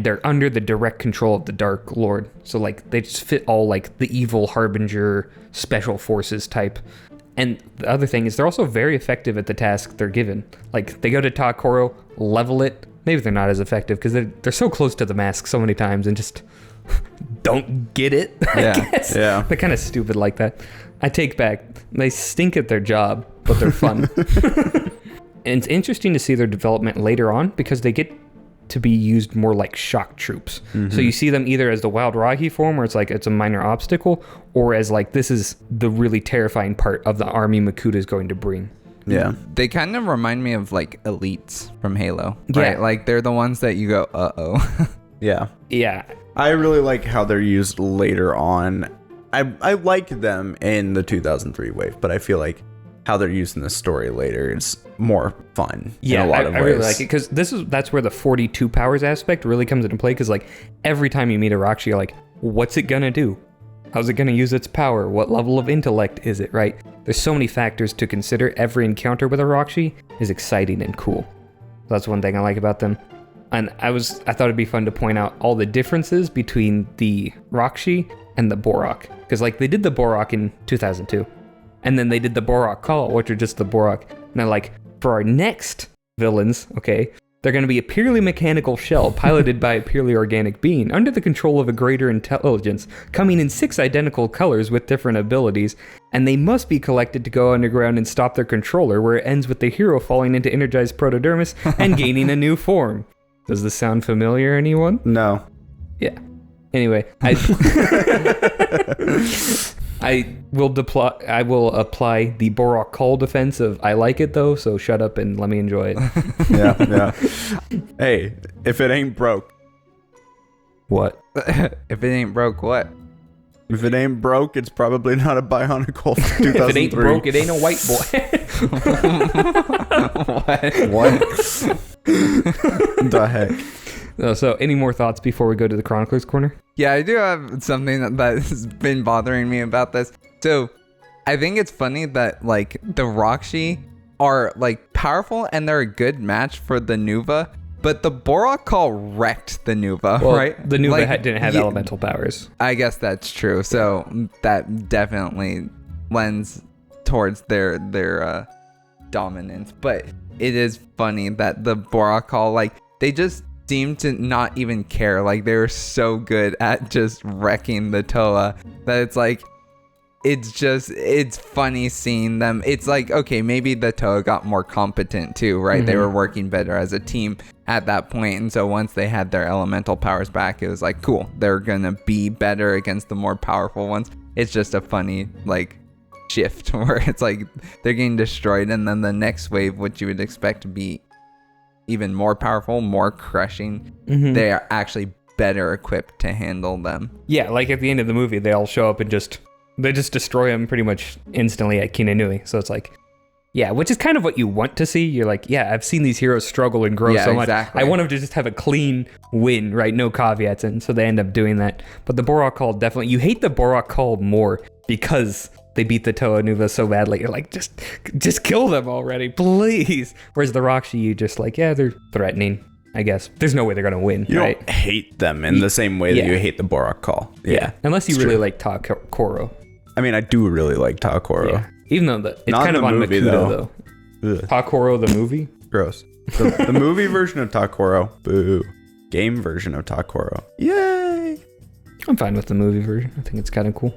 they're under the direct control of the Dark Lord. So like they just fit all like the evil harbinger special forces type. And the other thing is they're also very effective at the task they're given. Like they go to Takoro, level it. Maybe they're not as effective because they're so close to the mask so many times and just don't get it. I guess. Yeah. They're kind of stupid like that. I take back. They stink at their job, but they're fun. And it's interesting to see their development later on because they get to be used more like shock troops. Mm-hmm. So you see them either as the Wild Rahi form, where it's like it's a minor obstacle, or as like this is the really terrifying part of the army Makuta is going to bring. Yeah. They kind of remind me of like elites from Halo. Right? Like they're the ones that you go, uh-oh. Yeah. Yeah. I really like how they're used later on. I like them in the 2003 wave, but I feel like how they're used in the story later is more fun. Yeah, in a lot of ways. I really like it because that's where the 42 powers aspect really comes into play. Because like every time you meet a Rahkshi, you're like, what's it gonna do? How's it gonna use its power? What level of intellect is it? Right? There's so many factors to consider. Every encounter with a Rahkshi is exciting and cool. That's one thing I like about them. And I thought it'd be fun to point out all the differences between the Rahkshi and the Borak. Because like they did the Borak in 2002. And then they did the Borak Call, which are just the Borak. And they're like, for our next villains, okay, they're going to be a purely mechanical shell piloted by a purely organic being under the control of a greater intelligence, coming in 6 identical colors with different abilities. And they must be collected to go underground and stop their controller, where it ends with the hero falling into energized protodermis and gaining a new form. Does this sound familiar, anyone? No. Yeah. Anyway, I will apply the Borak Call defense of I like it though, so shut up and let me enjoy it. Yeah. Hey, if it ain't broke. What? If it ain't broke, what? If it ain't broke, it's probably not a Bionicle from 2003. If it ain't broke, it ain't a white boy. What? The heck? So any more thoughts before we go to the Chronicler's Corner? Yeah, I do have something that has been bothering me about this. So I think it's funny that like the Rahkshi are like powerful and they're a good match for the Nuva, but the Borak Call wrecked the Nuva, right? The Nuva didn't have elemental powers. I guess that's true. So that definitely lends towards their dominance. But it is funny that the Borak Call, like they just seem to not even care. Like they were so good at just wrecking the Toa that it's like it's funny seeing them. It's like, okay, maybe the Toa got more competent too, right? Mm-hmm. They were working better as a team at that point, and so once they had their elemental powers back, it was like, cool, they're gonna be better against the more powerful ones. It's just a funny like shift where it's like they're getting destroyed, and then the next wave, which you would expect to be even more powerful, more crushing, they are actually better equipped to handle them. Yeah, like at the end of the movie, they all show up and they just destroy him pretty much instantly at Kinanui. So it's like, yeah, which is kind of what you want to see. You're like, yeah, I've seen these heroes struggle and grow so much. I want them to just have a clean win, right? No caveats. And so they end up doing that. But the Borak Call definitely, you hate the Borak Call more because they beat the Toa Nuva so badly. You're like, just kill them already, please. Whereas the Rahkshi, you just like, yeah, they're threatening, I guess. There's no way they're going to win, you right? Don't hate them in the same way that you hate the Borak Call. Yeah. Unless you really like Takoro. I mean, I do really like Takoro. Yeah. Even though it's not kind of on movie, Makuta, though. Takoro the movie? Gross. The movie version of Takoro, boo. Game version of Takoro, yay. I'm fine with the movie version. I think it's kind of cool.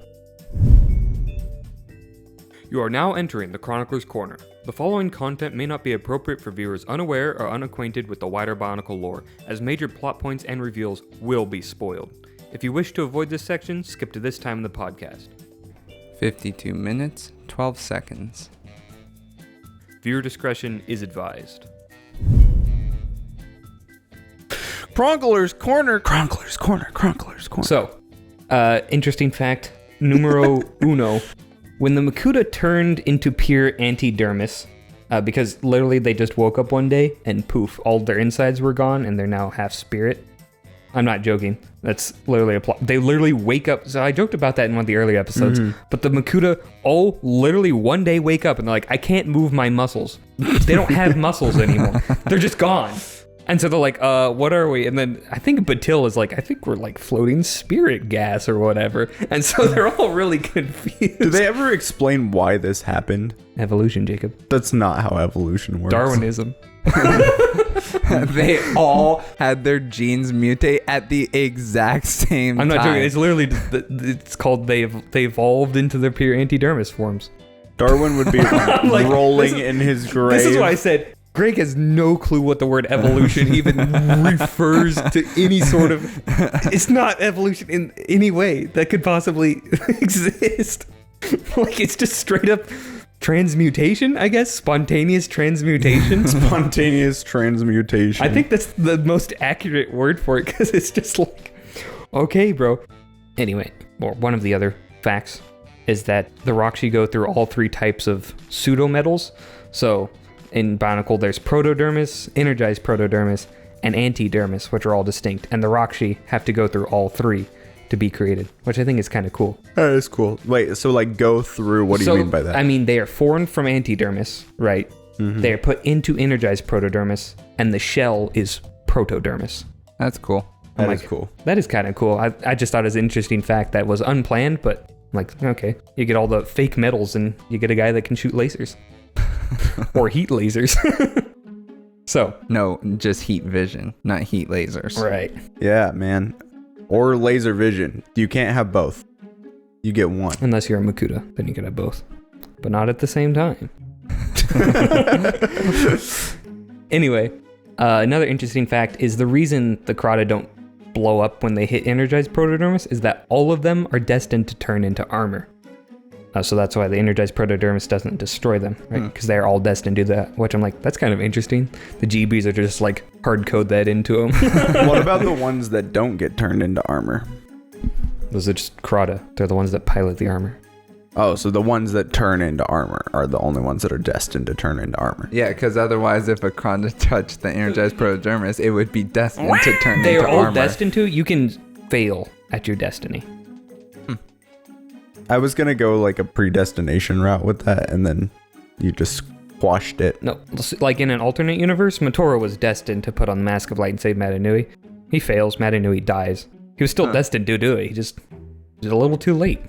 You are now entering the Chronicler's Corner. The following content may not be appropriate for viewers unaware or unacquainted with the wider Bionicle lore, as major plot points and reveals will be spoiled. If you wish to avoid this section, skip to this time in the podcast. 52 minutes, 12 seconds. Viewer discretion is advised. Chronicler's Corner. Chronicler's Corner. Chronicler's Corner. So, interesting fact, numero uno. When the Makuta turned into pure antidermis, because literally they just woke up one day and poof, all their insides were gone and they're now half spirit. I'm not joking. That's literally a plot. They literally wake up. So I joked about that in one of the early episodes. But the Makuta all literally one day wake up and they're like, I can't move my muscles. They don't have muscles anymore. They're just gone. And so they're like, what are we? And then I think Batil is like, I think we're like floating spirit gas or whatever. And so they're all really confused. Do they ever explain why this happened? Evolution, Jacob. That's not how evolution works. Darwinism. They all had their genes mutate at the exact same time. I'm not joking. It's literally, it's called they evolved into their pure antidermis forms. Darwin would be like, rolling in his grave. This is why I said, Greg has no clue what the word evolution even refers to any sort of... It's not evolution in any way that could possibly exist. Like, it's just straight up transmutation, I guess? Spontaneous transmutation? Spontaneous transmutation. I think that's the most accurate word for it, because it's just like, okay, bro. Anyway, well, one of the other facts is that the Rahkshi go through all three types of pseudo-metals. So... in Bionicle, there's protodermis, energized protodermis, and antidermis, which are all distinct. And the Rahkshi have to go through all three to be created, which I think is kind of cool. That is cool. Wait, so like go through, what do you mean by that? I mean, they are formed from antidermis, right? Mm-hmm. They are put into energized protodermis, and the shell is protodermis. That's cool. That is cool. That is kind of cool. I just thought it was an interesting fact that was unplanned, but I'm like, okay. You get all the fake metals, and you get a guy that can shoot lasers. Or heat lasers. So no, just heat vision, not heat lasers. Right. Yeah, man. Or laser vision. You can't have both. You get one. Unless you're a Makuta, then you can have both. But not at the same time. Anyway, another interesting fact is the reason the Krata don't blow up when they hit energized protodermis is that all of them are destined to turn into armor. So that's why the energized protodermis doesn't destroy them, right? Because they're all destined to do that, which I'm like, that's kind of interesting. The GBs are just like hard code that into them. What about the ones that don't get turned into armor? Those are just Krata. They're the ones that pilot the armor. Oh, so the ones that turn into armor are the only ones that are destined to turn into armor. Yeah, because otherwise if a Krata touched the energized protodermis, it would be destined to turn they into armor. They are all destined to. You can fail at your destiny. I was going to go like a predestination route with that, and then you just squashed it. No, like in an alternate universe, Matoro was destined to put on the Mask of Light and save Madanui. He fails, Madanui dies. He was still destined to do it, he just did a little too late.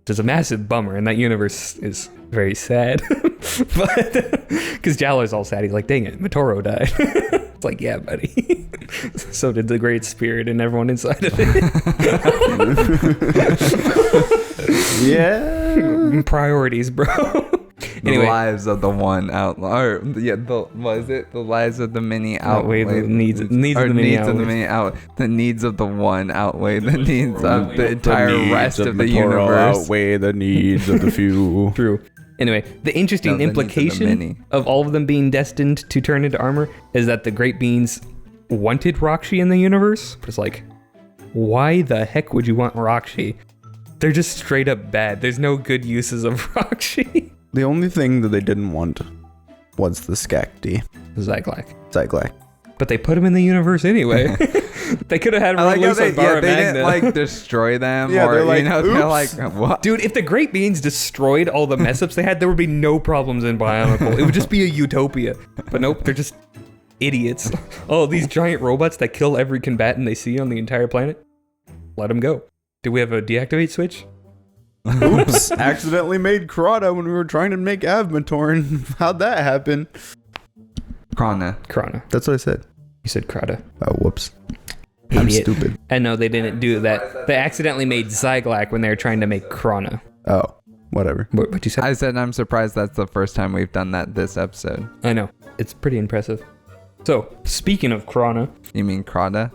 It's a massive bummer, and that universe is very sad. But, because Jaller's all sad, he's like, dang it, Matoro died. It's like, yeah, buddy. So did the Great Spirit and everyone inside of it. Yeah. Priorities, bro. Anyway. The lives of the one outlaw. Or, yeah, the lives of the many outweigh the needs of the many outweigh. The needs of the one outweigh the needs of the entire rest of the universe. Outweigh the needs of the few. True. Anyway, the interesting implication of all of them being destined to turn into armor is that the Great Beings wanted Rahkshi in the universe. It's like, why the heck would you want Rahkshi? They're just straight up bad. There's no good uses of Rahkshi. The only thing that they didn't want was the Skekti. Zyglak. But they put him in the universe anyway. They could have had him run loose on Barra they Magna. didn't like destroy them. Yeah, or, they're like, they're like, what? Dude, if the Great Beings destroyed all the mess ups they had, there would be no problems in Bionicle. It would just be a utopia. But nope, they're just idiots. Oh, these giant robots that kill every combatant they see on the entire planet? Let them go. Do we have a deactivate switch? Oops, accidentally made Krata when we were trying to make Avmatorn. How'd that happen? Krana. That's what I said. You said Krata. Oh, whoops. Idiot. I'm stupid. And no, they didn't do that. They accidentally made Zyglak when they were trying to make Krana. Oh, whatever. What you said? I said I'm surprised that's the first time we've done that this episode. I know. It's pretty impressive. So, speaking of Krana. You mean Krata?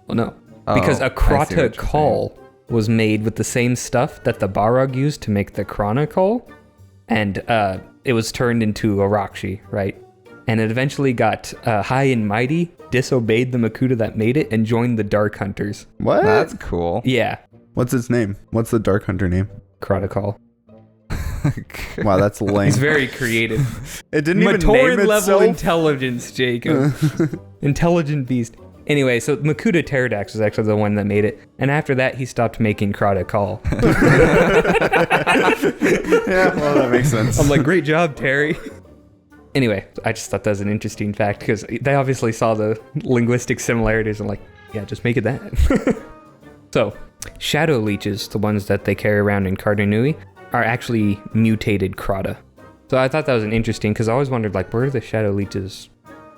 Well, no. Because a Krata call was made with the same stuff that the Barraki used to make the Chronicle, and it was turned into a Rahkshi, right? And it eventually got high and mighty, disobeyed the Makuta that made it, and joined the Dark Hunters. What? That's cool. Yeah. What's its name? What's the Dark Hunter name? Chronicle. Wow, that's lame. It's very creative. It didn't even name Matoran level itself. intelligence, Jacob. Intelligent beast. Anyway, so Makuta Pterodax was actually the one that made it. And after that, he stopped making Chronicle. Yeah, well, that makes sense. I'm like, great job, Terry. Anyway, I just thought that was an interesting fact because they obviously saw the linguistic similarities and like, yeah, just make it that. So, shadow leeches, the ones that they carry around in Cardinui, are actually mutated Crota. So I thought that was an interesting because I always wondered like, where are the shadow leeches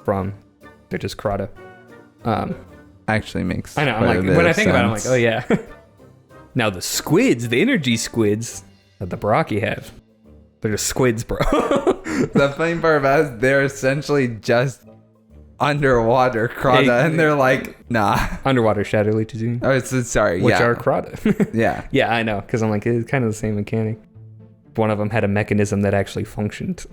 from? They're just Crota. Actually makes. I know. I'm like, when I think about it, I'm like, oh yeah. Now the squids, the energy squids that the Barraki have, they're just squids, bro. The funny part about it is they're essentially just underwater Crota, and they're like, nah. Underwater shadow leeches, you mean? Oh, sorry. Which yeah. are Crota. Yeah. Yeah, I know, because I'm like, it's kind of the same mechanic. One of them had a mechanism that actually functioned.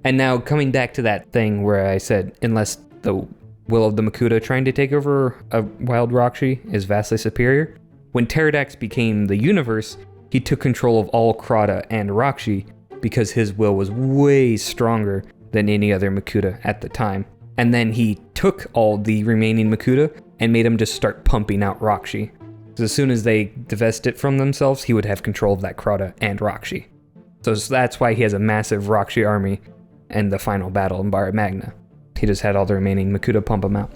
And now coming back to that thing where I said, unless the will of the Makuta trying to take over a wild Rahkshi is vastly superior, when Pterodax became the universe, he took control of all Crota and Rahkshi because his will was way stronger than any other Makuta at the time. And then he took all the remaining Makuta and made them just start pumping out Rahkshi. So as soon as they divest it from themselves, he would have control of that Crota and Rahkshi. So that's why he has a massive Rahkshi army in the final battle in Bara Magna. He just had all the remaining Makuta pump them out.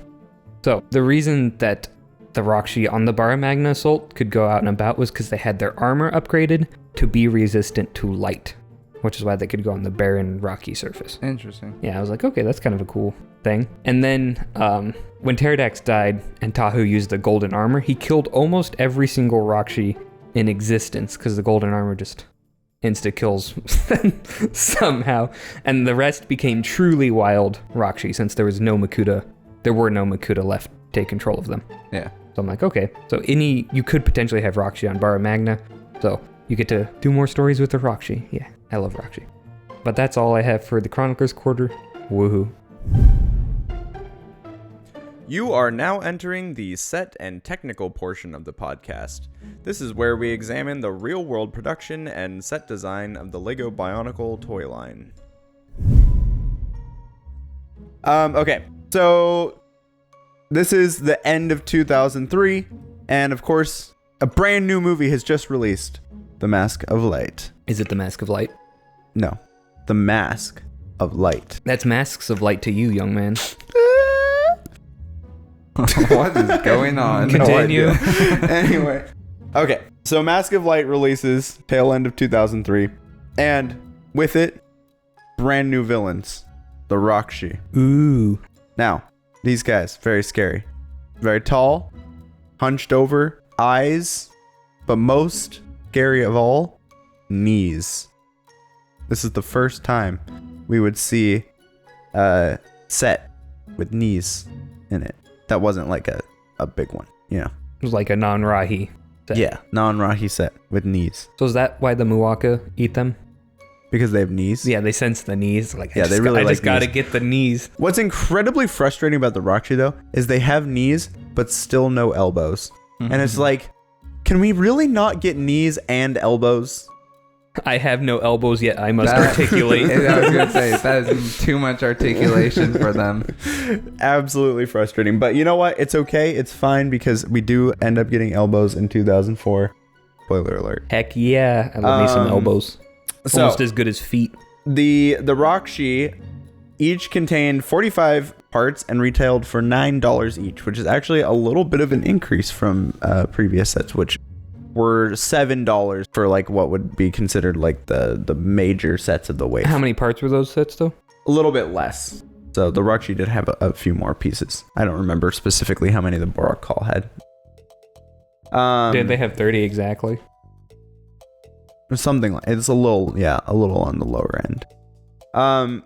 So the reason that the Rahkshi on the Bara Magna assault could go out and about was because they had their armor upgraded to be resistant to light, which is why they could go on the barren rocky surface. Interesting. Yeah, I was like, okay, that's kind of a cool thing. And then when Pterodax died and Tahu used the golden armor, he killed almost every single Rahkshi in existence because the golden armor just insta-kills them somehow. And the rest became truly wild Rahkshi since there were no Makuta left to take control of them. Yeah. So I'm like, okay, so you could potentially have Rahkshi on Bara Magna. So you get to do more stories with the Rahkshi. Yeah, I love Rahkshi. But that's all I have for the Chronicler's Quarter. Woohoo. You are now entering the set and technical portion of the podcast. This is where we examine the real-world production and set design of the LEGO Bionicle toy line. Okay, so this is the end of 2003, and of course, a brand new movie has just released, The Mask of Light. Is it the Mask of Light? No, The Mask of Light. That's Masks of Light to you, young man. What is going on? Continue. No idea. Anyway, okay, so Mask of Light releases tail end of 2003, and with it, brand new villains, the Rahkshi. Ooh. Now, these guys, very scary. Very tall, hunched over, eyes, but most scary of all, knees. This is the first time we would see a set with knees in it. That wasn't like a big one, you know. It was like a non-Rahi set. Yeah, non-Rahi set with knees. So is that why the Muwaka eat them? Because they have knees? Yeah, they sense the knees. Like, Yeah, they really I like just gotta knees. get the knees. What's incredibly frustrating about the Rahkshi, though, is they have knees, but still no elbows. And it's like, can we really not get knees and elbows? I have no elbows yet. I must articulate. I was gonna say that is too much articulation for them. Absolutely frustrating. But you know what? It's okay. It's fine because we do end up getting elbows in 2004. Spoiler alert. Heck yeah. I love me some elbows. So, Almost as good as feet. the Rahkshi each contained 45 parts and retailed for $9 each, which is actually a little bit of an increase from previous sets, which were $7 for like what would be considered like the major sets of the wave. How many parts were those sets though? A little bit less. So the Rahkshi did have a few more pieces. I don't remember specifically how many the Bionicle had. Did they have 30 exactly? Something like it's a little on the lower end.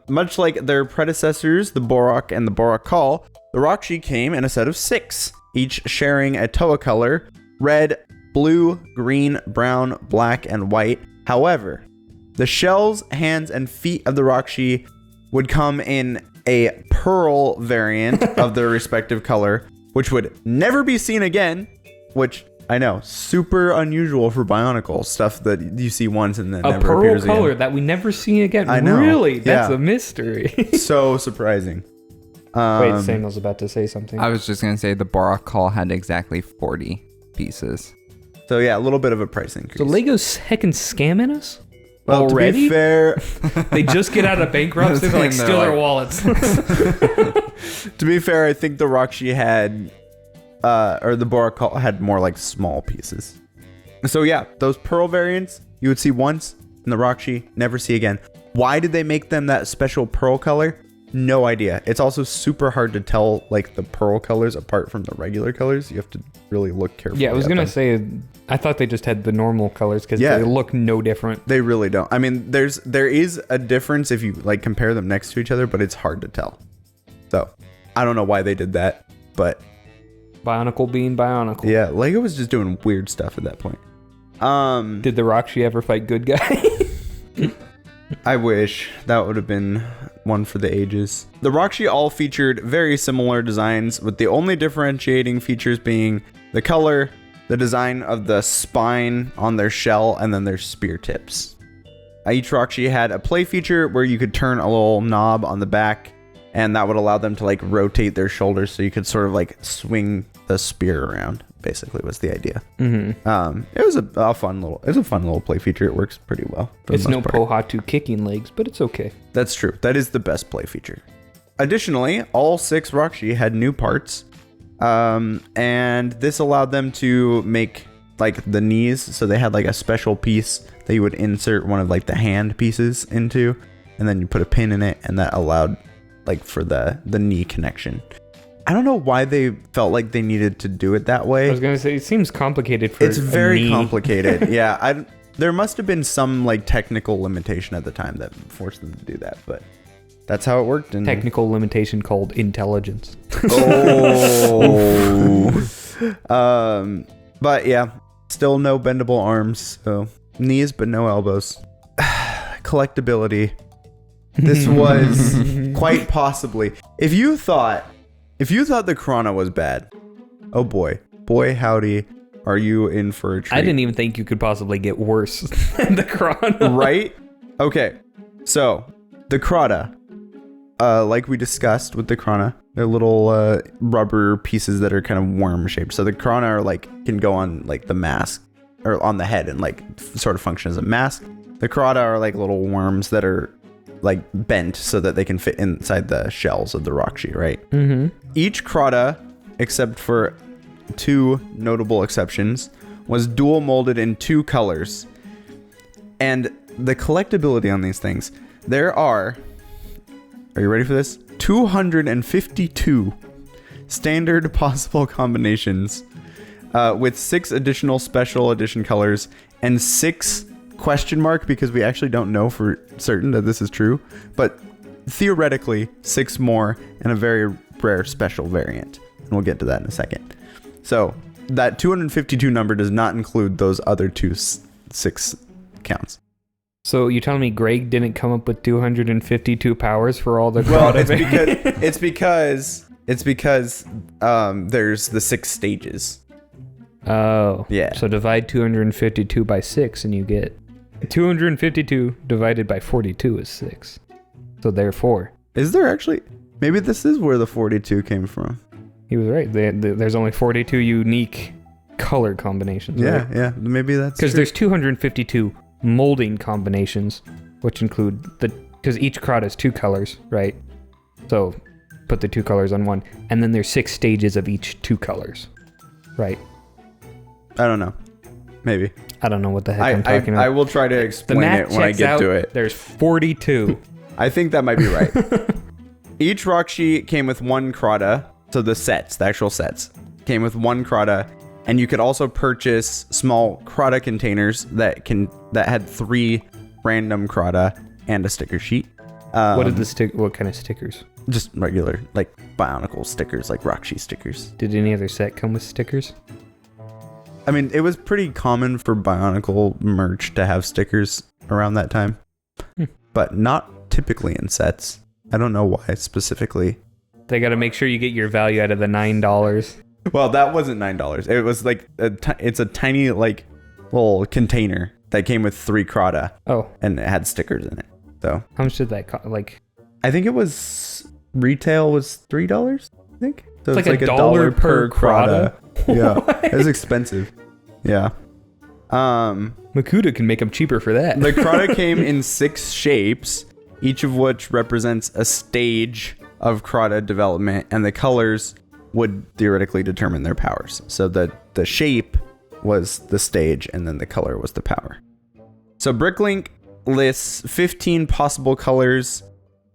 Much like their predecessors, the Borak and the Bionicle, the Rahkshi came in a set of 6, each sharing a Toa color: red, blue, green, brown, black, and white. However, the shells, hands, and feet of the Rahkshi would come in a pearl variant of their respective color, which would never be seen again, which I know, super unusual for Bionicle, stuff that you see once and then never appears again. A pearl color that we never see again. I know. Really? That's a mystery. So surprising. Wait, Samuel's about to say something. I was just going to say the Barraki had exactly 40 pieces. So yeah, a little bit of a price increase. So Lego's heckin' scamming us? Well, already? to be fair, they just get out of bankruptcy, they steal their wallets. To be fair, I think the Rahkshi had, or the Barraki had more like small pieces. So yeah, those pearl variants you would see once in the Rahkshi, never see again. Why did they make them that special pearl color? No idea. It's also super hard to tell like the pearl colors apart from the regular colors. You have to really look carefully. Yeah, I was gonna say, I thought they just had the normal colors because they look no different. They really don't. I mean, there is a difference if you like compare them next to each other, but it's hard to tell. So I don't know why they did that, but Bionicle being Bionicle. Yeah, Lego was just doing weird stuff at that point. Did the Rahkshi ever fight good guy? I wish that would have been one for the ages. The Rahkshi all featured very similar designs, with the only differentiating features being the color, the design of the spine on their shell, and then their spear tips. Each Rahkshi had a play feature where you could turn a little knob on the back, and that would allow them to like rotate their shoulders so you could sort of like swing the spear around. Basically was the idea. Mm-hmm. It was a fun little play feature. It works pretty well. It's no Pohatu kicking legs, but it's okay. That's true. That is the best play feature. Additionally, all 6 Rahkshi had new parts, and this allowed them to make like the knees. So they had like a special piece that you would insert one of like the hand pieces into, and then you put a pin in it, and that allowed like for the knee connection. I don't know why they felt like they needed to do it that way. I was going to say, it seems complicated for It's very complicated. Yeah. There must have been some like technical limitation at the time that forced them to do that, but that's how it worked. And technical limitation called intelligence. But yeah, still no bendable arms. So knees, but no elbows. Collectability. This was quite possibly. If you thought the Chrono was bad, oh boy, howdy, are you in for a treat? I didn't even think you could possibly get worse than the Chrono. Right? Okay, so the Chrono, like we discussed with the Chrono, they're little rubber pieces that are kind of worm shaped. So the Chrono are like can go on like the mask or on the head and like sort of function as a mask. The Chrono are like little worms that are like bent so that they can fit inside the shells of the Rahkshi, right? Mm-hmm. Each Chronicler, except for 2 notable exceptions, was dual molded in 2 colors. And the collectability on these things, there are you ready for this? 252 standard possible combinations with 6 additional special edition colors and 6 question mark, because we actually don't know for certain that this is true, but theoretically 6 more and a very rare special variant, and we'll get to that in a second. So that 252 number does not include those other 6 counts. So you're telling me Greg didn't come up with 252 powers for all the it's because there's the 6 stages. Oh yeah, so divide 252 by 6 and you get 252 divided by 42 is 6. So therefore... Is there actually... Maybe this is where the 42 came from. He was right. There's only 42 unique color combinations. Yeah, right? yeah. Maybe that's because there's 252 molding combinations, which include because each crowd has 2 colors, right? So put the 2 colors on one. And then there's 6 stages of each 2 colors, right? I don't know. Maybe. I don't know what the heck I'm talking about. I will try to explain it when I get to it. There's 42. I think that might be right. Each Rahkshi came with 1 Crota. So the actual sets, came with 1 Crota. And you could also purchase small Crota containers that had 3 random Crota and a sticker sheet. What kind of stickers? Just regular, like Bionicle stickers, like Rahkshi stickers. Did any other set come with stickers? I mean, it was pretty common for Bionicle merch to have stickers around that time, but not typically in sets. I don't know why specifically. They got to make sure you get your value out of the $9. Well, that wasn't $9. It was like it's a tiny like little container that came with 3 Crota. Oh, and it had stickers in it. So how much did that cost? Like, I think it was retail was $3. I think so. It's like a dollar per Crota. Yeah, it was expensive. Yeah. Makuta can make them cheaper for that. The Crota came in 6 shapes, each of which represents a stage of Crota development, and the colors would theoretically determine their powers. So the shape was the stage, and then the color was the power. So Bricklink lists 15 possible colors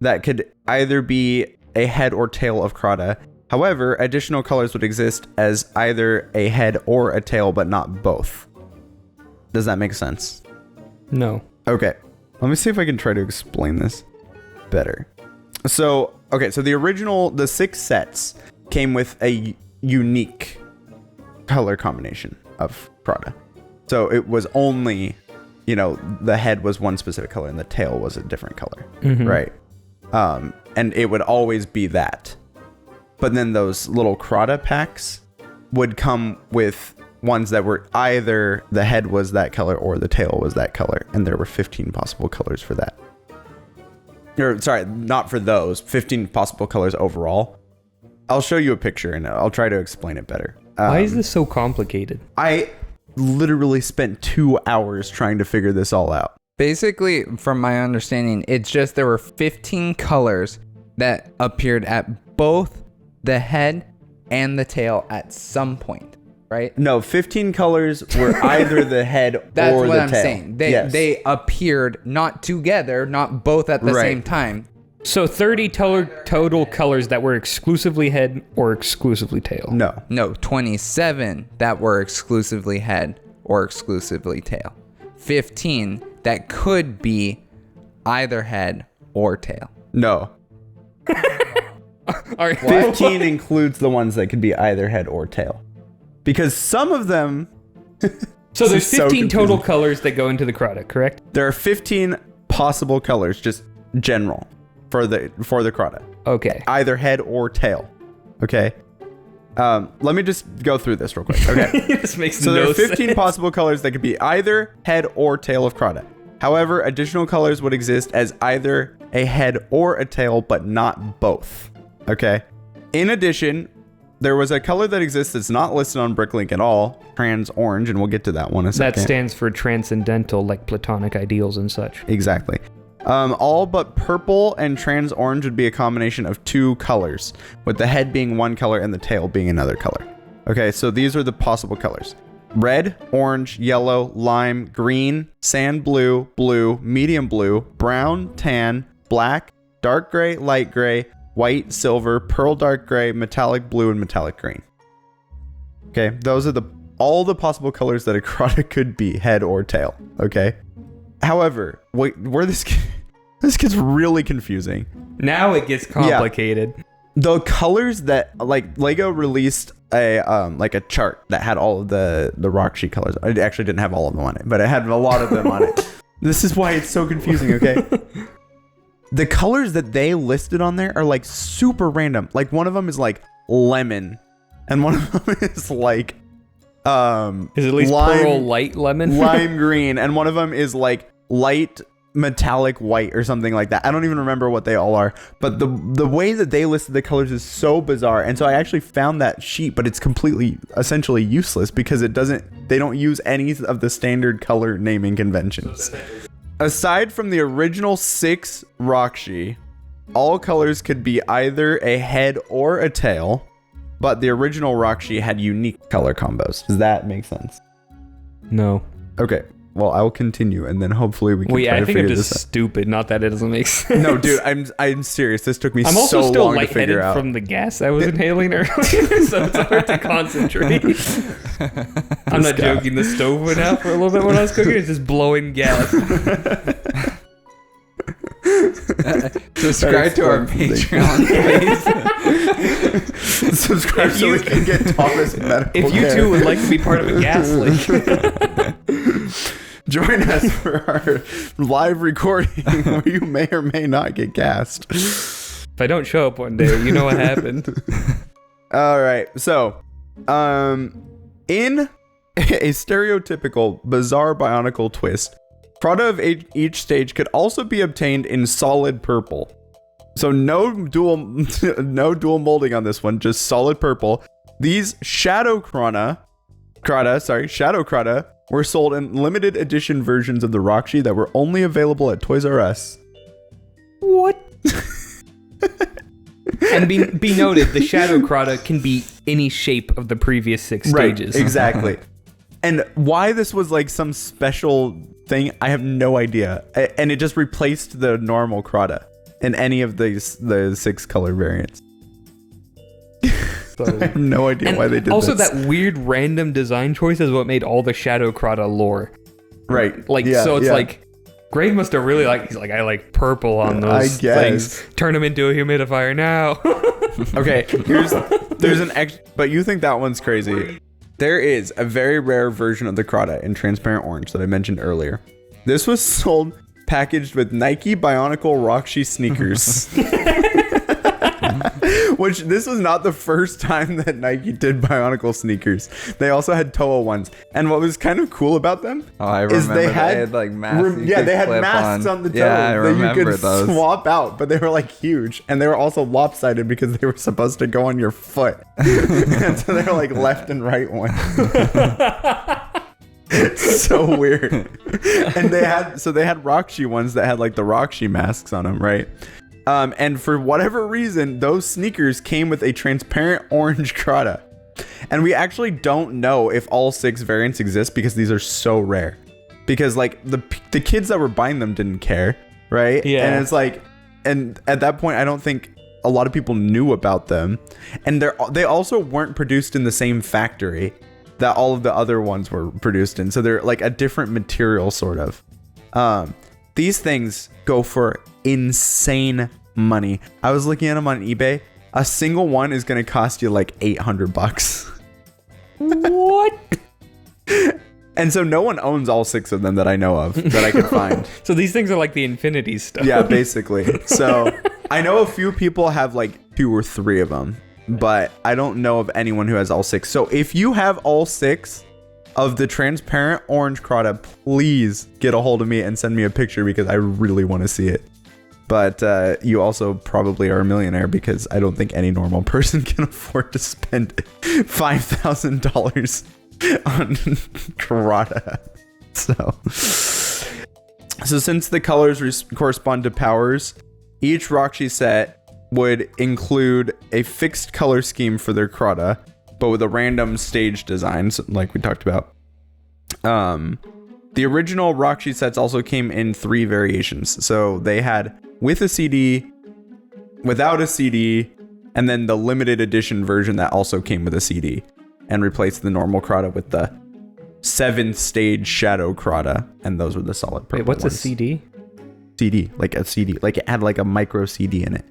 that could either be a head or tail of Crota. However, additional colors would exist as either a head or a tail, but not both. Does that make sense? No. Okay. Let me see if I can try to explain this better. So the 6 sets came with a unique color combination of Crota. So it was only, the head was one specific color and the tail was a different color, right? And it would always be that. But then those little Crota packs would come with ones that were either the head was that color or the tail was that color. And there were 15 possible colors for that. Or sorry, not for those, 15 possible colors overall. I'll show you a picture and I'll try to explain it better. Why is this so complicated? I literally spent 2 hours trying to figure this all out. Basically, from my understanding, it's just there were 15 colors that appeared at both the head and the tail at some point, right? No, 15 colors were either the head That's or the tail. That's what I'm saying. They appeared not together, not both at the same time. So 30 total colors that were exclusively head or exclusively tail. No, 27 that were exclusively head or exclusively tail. 15 that could be either head or tail. No. All right. 15 includes the ones that could be either head or tail. Because some of them... So there's 15 total colors that go into the Crota, correct? There are 15 possible colors, just general, for the Crota. Okay. Either head or tail. Okay. Let me just go through this real quick. Okay. This makes So no there are 15 sense. possible colors that could be either head or tail of Crota. However, additional colors would exist as either a head or a tail, but not both. Okay. In addition, there was a color that exists that's not listed on Bricklink at all, trans orange, and we'll get to that one in a second. That stands for transcendental, like platonic ideals and such. Exactly. All but purple and trans orange would be a combination of 2 colors, with the head being one color and the tail being another color. Okay, so these are the possible colors. Red, orange, yellow, lime, green, sand blue, blue, medium blue, brown, tan, black, dark gray, light gray, white, silver, pearl dark gray, metallic blue, and metallic green. Okay, those are all the possible colors that a Crota could be, head or tail. Okay. However, where this gets really confusing. Now it gets complicated. Yeah. The colors that Lego released a chart that had all of the Rahkshi colors. It actually didn't have all of them on it, but it had a lot of them on it. This is why it's so confusing. Okay. The colors that they listed on there are like super random. Like one of them is like lemon, and one of them is like is at least pearl light lemon, lime green, and one of them is like light metallic white or something like that. I don't even remember what they all are, but the way that they listed the colors is so bizarre. And so I actually found that sheet, but it's completely essentially useless because they don't use any of the standard color naming conventions. Aside from the original 6 Rahkshi, all colors could be either a head or a tail, but the original Rahkshi had unique color combos. Does that make sense? No. Okay. Well, I will continue, and then hopefully we can try to figure this out. I think I'm just stupid, not that it doesn't make sense. No, dude, I'm serious. This took me so long to figure out. I'm also still lightheaded from the gas I was inhaling earlier, so it's hard to concentrate. I'm not joking. The stove went out for a little bit when I was cooking. It's just blowing gas. Subscribe to our Patreon, please. Subscribe so we can get Thomas medical If you care. two would like to be part of a gas leak, Join us for our live recording where you may or may not get gassed. if I don't show up one day, you know what happened. All right. So, in a stereotypical bizarre Bionicle twist, Crota of each stage could also be obtained in solid purple. So no dual molding on this one, just solid purple. These Shadow Crota were sold in limited edition versions of the Rahkshi that were only available at Toys R Us. What? And be noted, the Shadow Crota can be any shape of the previous 6 stages. Right, exactly. And why this was like some special thing, I have no idea. And it just replaced the normal Crota in any of the 6 color variants. So, I have no idea why they did also, this. that weird random design choice is what made all the Shadow Crota lore. Right. Like, yeah, so it's yeah. like, Greg must have really he's like, I like purple on those I guess. things. Turn them into a humidifier now. Okay, there's an but you think that one's crazy. There is a very rare version of the Crota in transparent orange that I mentioned earlier. This was sold packaged with Nike Bionicle Rahkshi sneakers. Which this was not the first time that Nike did Bionicle sneakers. They also had Toa ones. And what was kind of cool about them I remember is they had like masks. they had masks on the toe Yeah, I that you remember could those. swap out, but they were like huge, and they were also lopsided because they were supposed to go on your foot. And so they were like left and right ones. It's so weird. And they had Rahkshi ones that had like the Rahkshi masks on them, right? And for whatever reason, those sneakers came with a transparent orange Crota. And we actually don't know if all 6 variants exist because these are so rare. Because like the kids that were buying them didn't care, right? Yeah. And it's like, and at that point, I don't think a lot of people knew about them. And they also weren't produced in the same factory that all of the other ones were produced in. So they're like a different material, sort of. These things go for insane money. I was looking at them on eBay. A single one is going to cost you like $800. What? And so no one owns all 6 of them that I know of that I could find. So these things are like the Infinity stuff. Yeah, basically. So I know a few people have like 2 or 3 of them, but I don't know of anyone who has all 6. So if you have all 6 of the transparent orange Crota, please get a hold of me and send me a picture because I really want to see it. But you also probably are a millionaire because I don't think any normal person can afford to spend $5,000 on Crota. So since the colors correspond to powers, each Rahkshi set would include a fixed color scheme for their Crota, but with a random stage design, like we talked about. The original Rahkshi sets also came in 3 variations. So they had with a CD, without a CD, and then the limited edition version that also came with a CD and replaced the normal Crota with the 7th stage Shadow Crota, and those were the solid purple Wait, what's ones. a CD? CD, like a CD, like it had like a micro CD in it.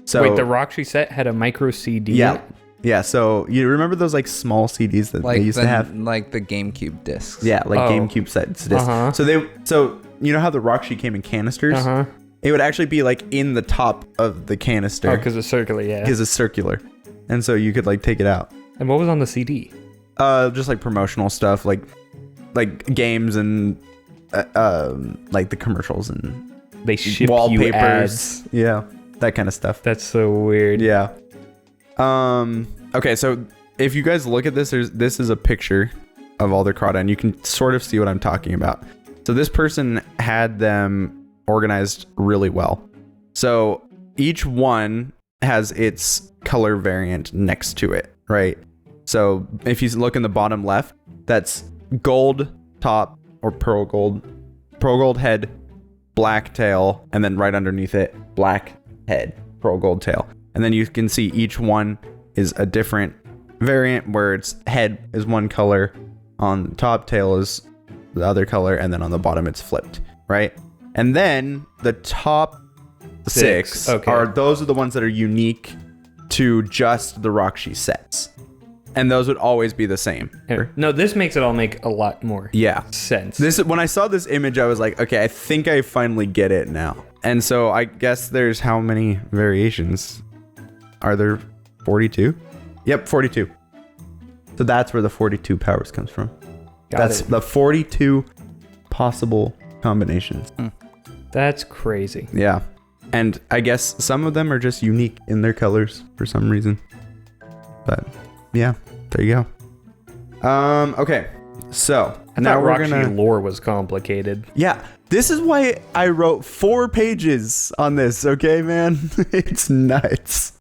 So Wait, the Rahkshi set had a micro CD? yeah. Yeah, so you remember those like small CDs that they used to have? Like the GameCube discs. Yeah, like Oh. GameCube sets discs. Uh-huh. So you know how the Rahkshi came in canisters? Uh-huh. It would actually be like in the top of the canister Oh, because it's circular, yeah. because it's circular, and so you could like take it out. And what was on the CD? Just like promotional stuff, like games and like the commercials and They ship you wallpapers. ads. Yeah, that kind of stuff. That's so weird. Yeah. Okay, so if you guys look at this, this is a picture of all their Crota, and you can sort of see what I'm talking about. So this person had them organized really well. So each one has its color variant next to it, right? So if you look in the bottom left, that's gold top or pearl gold head, black tail, and then right underneath it, black head, pearl gold tail. And then you can see each one is a different variant where its head is one color, on the top, tail is the other color, and then on the bottom it's flipped, right? And then the top 6 Okay. those are the ones that are unique to just the Rahkshi sets. And those would always be the same. No, this makes it all make a lot more sense. When I saw this image, I was like, okay, I think I finally get it now. And so I guess there's how many variations? Are there 42? Yep, 42. So that's where the 42 powers comes from. That's the 42 possible combinations. That's crazy. Yeah. And I guess some of them are just unique in their colors for some reason. But yeah, there you go. Okay. So now we're Rahkshi gonna lore was complicated. Yeah. This is why I wrote 4 pages on this, okay, man? It's nuts.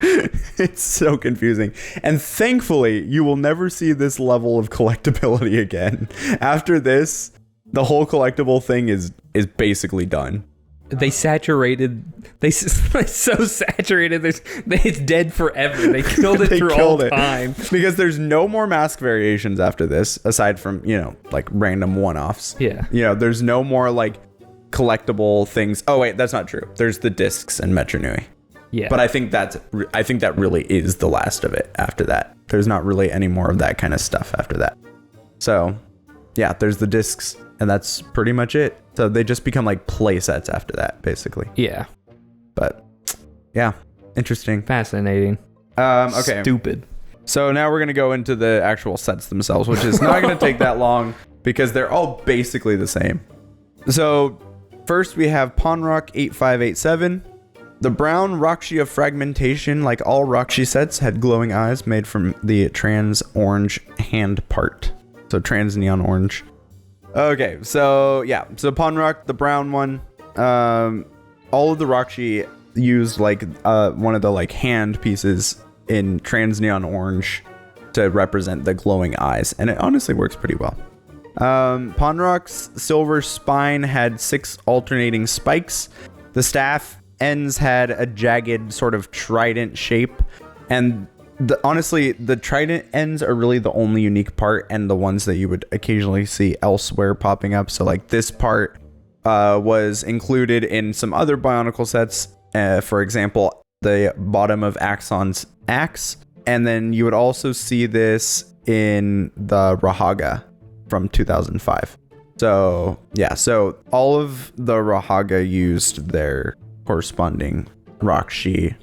It's so confusing. And thankfully, you will never see this level of collectability again. After this, the whole collectible thing is basically done. They saturated. They so saturated. It's dead forever. They killed it through all time. Because there's no more mask variations after this, aside from, like random one-offs. Yeah. There's no more like collectible things. Oh wait, that's not true. There's the discs and Metro Nui. Yeah. But I think that really is the last of it after that. There's not really any more of that kind of stuff after that. So, yeah, there's the discs, and that's pretty much it. So they just become like play sets after that, basically. Yeah. But, yeah, interesting. Fascinating. Okay. Stupid. So now we're going to go into the actual sets themselves, which is not going to take that long because they're all basically the same. So, first we have Ponrock 8587. The brown Rahkshi of fragmentation, like all Rahkshi sets, had glowing eyes made from the trans orange hand part. So trans neon orange. Okay, so yeah. So Ponrock, the brown one, all of the Rahkshi used like one of the like hand pieces in trans neon orange to represent the glowing eyes. And it honestly works pretty well. Ponrock's silver spine had 6 alternating spikes. The staff ends had a jagged sort of trident shape, and honestly the trident ends are really the only unique part and the ones that you would occasionally see elsewhere popping up. So like this part was included in some other Bionicle sets, for example the bottom of Axon's axe, and then you would also see this in the Rahaga from 2005. So yeah, so all of the Rahaga used their corresponding Rahkshi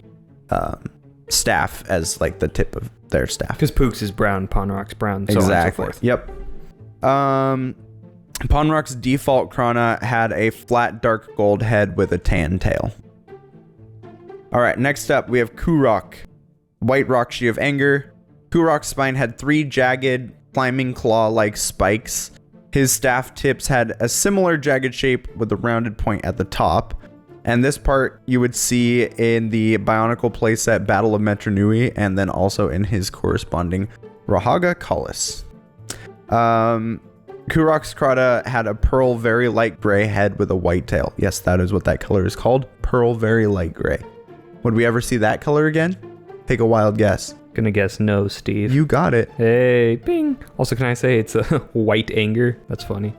staff as like the tip of their staff. Because Pook's is brown, Ponrock's brown, so exactly. on and so forth. Yep. Ponrock's default Krana had a flat dark gold head with a tan tail. All right, next up we have Kurok, white Rahkshi of anger. Kurok's spine had 3 jagged climbing claw-like spikes. His staff tips had a similar jagged shape with a rounded point at the top. And this part you would see in the Bionicle playset Battle of Metro Nui, and then also in his corresponding Rahaga Collis. Kurok's Krata had a pearl very light gray head with a white tail. Yes, that is what that color is called. Pearl very light gray. Would we ever see that color again? Take a wild guess. Gonna guess no, Steve. You got it. Hey, bing. Also, can I say it's a white anger? That's funny.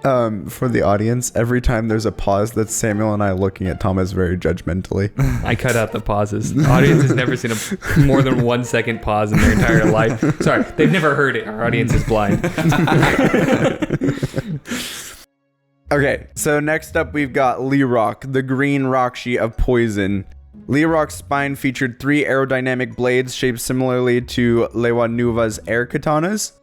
For the audience, every time there's a pause, that's Samuel and I looking at Thomas very judgmentally. I cut out the pauses. The audience has never seen a more than 1 second pause in their entire life. Sorry, they've never heard it. Our audience is blind. Okay, so next up we've got Leerock, the green Rahkshi of poison. Leerock's spine featured 3 aerodynamic blades shaped similarly to Toa Nuva's air katanas.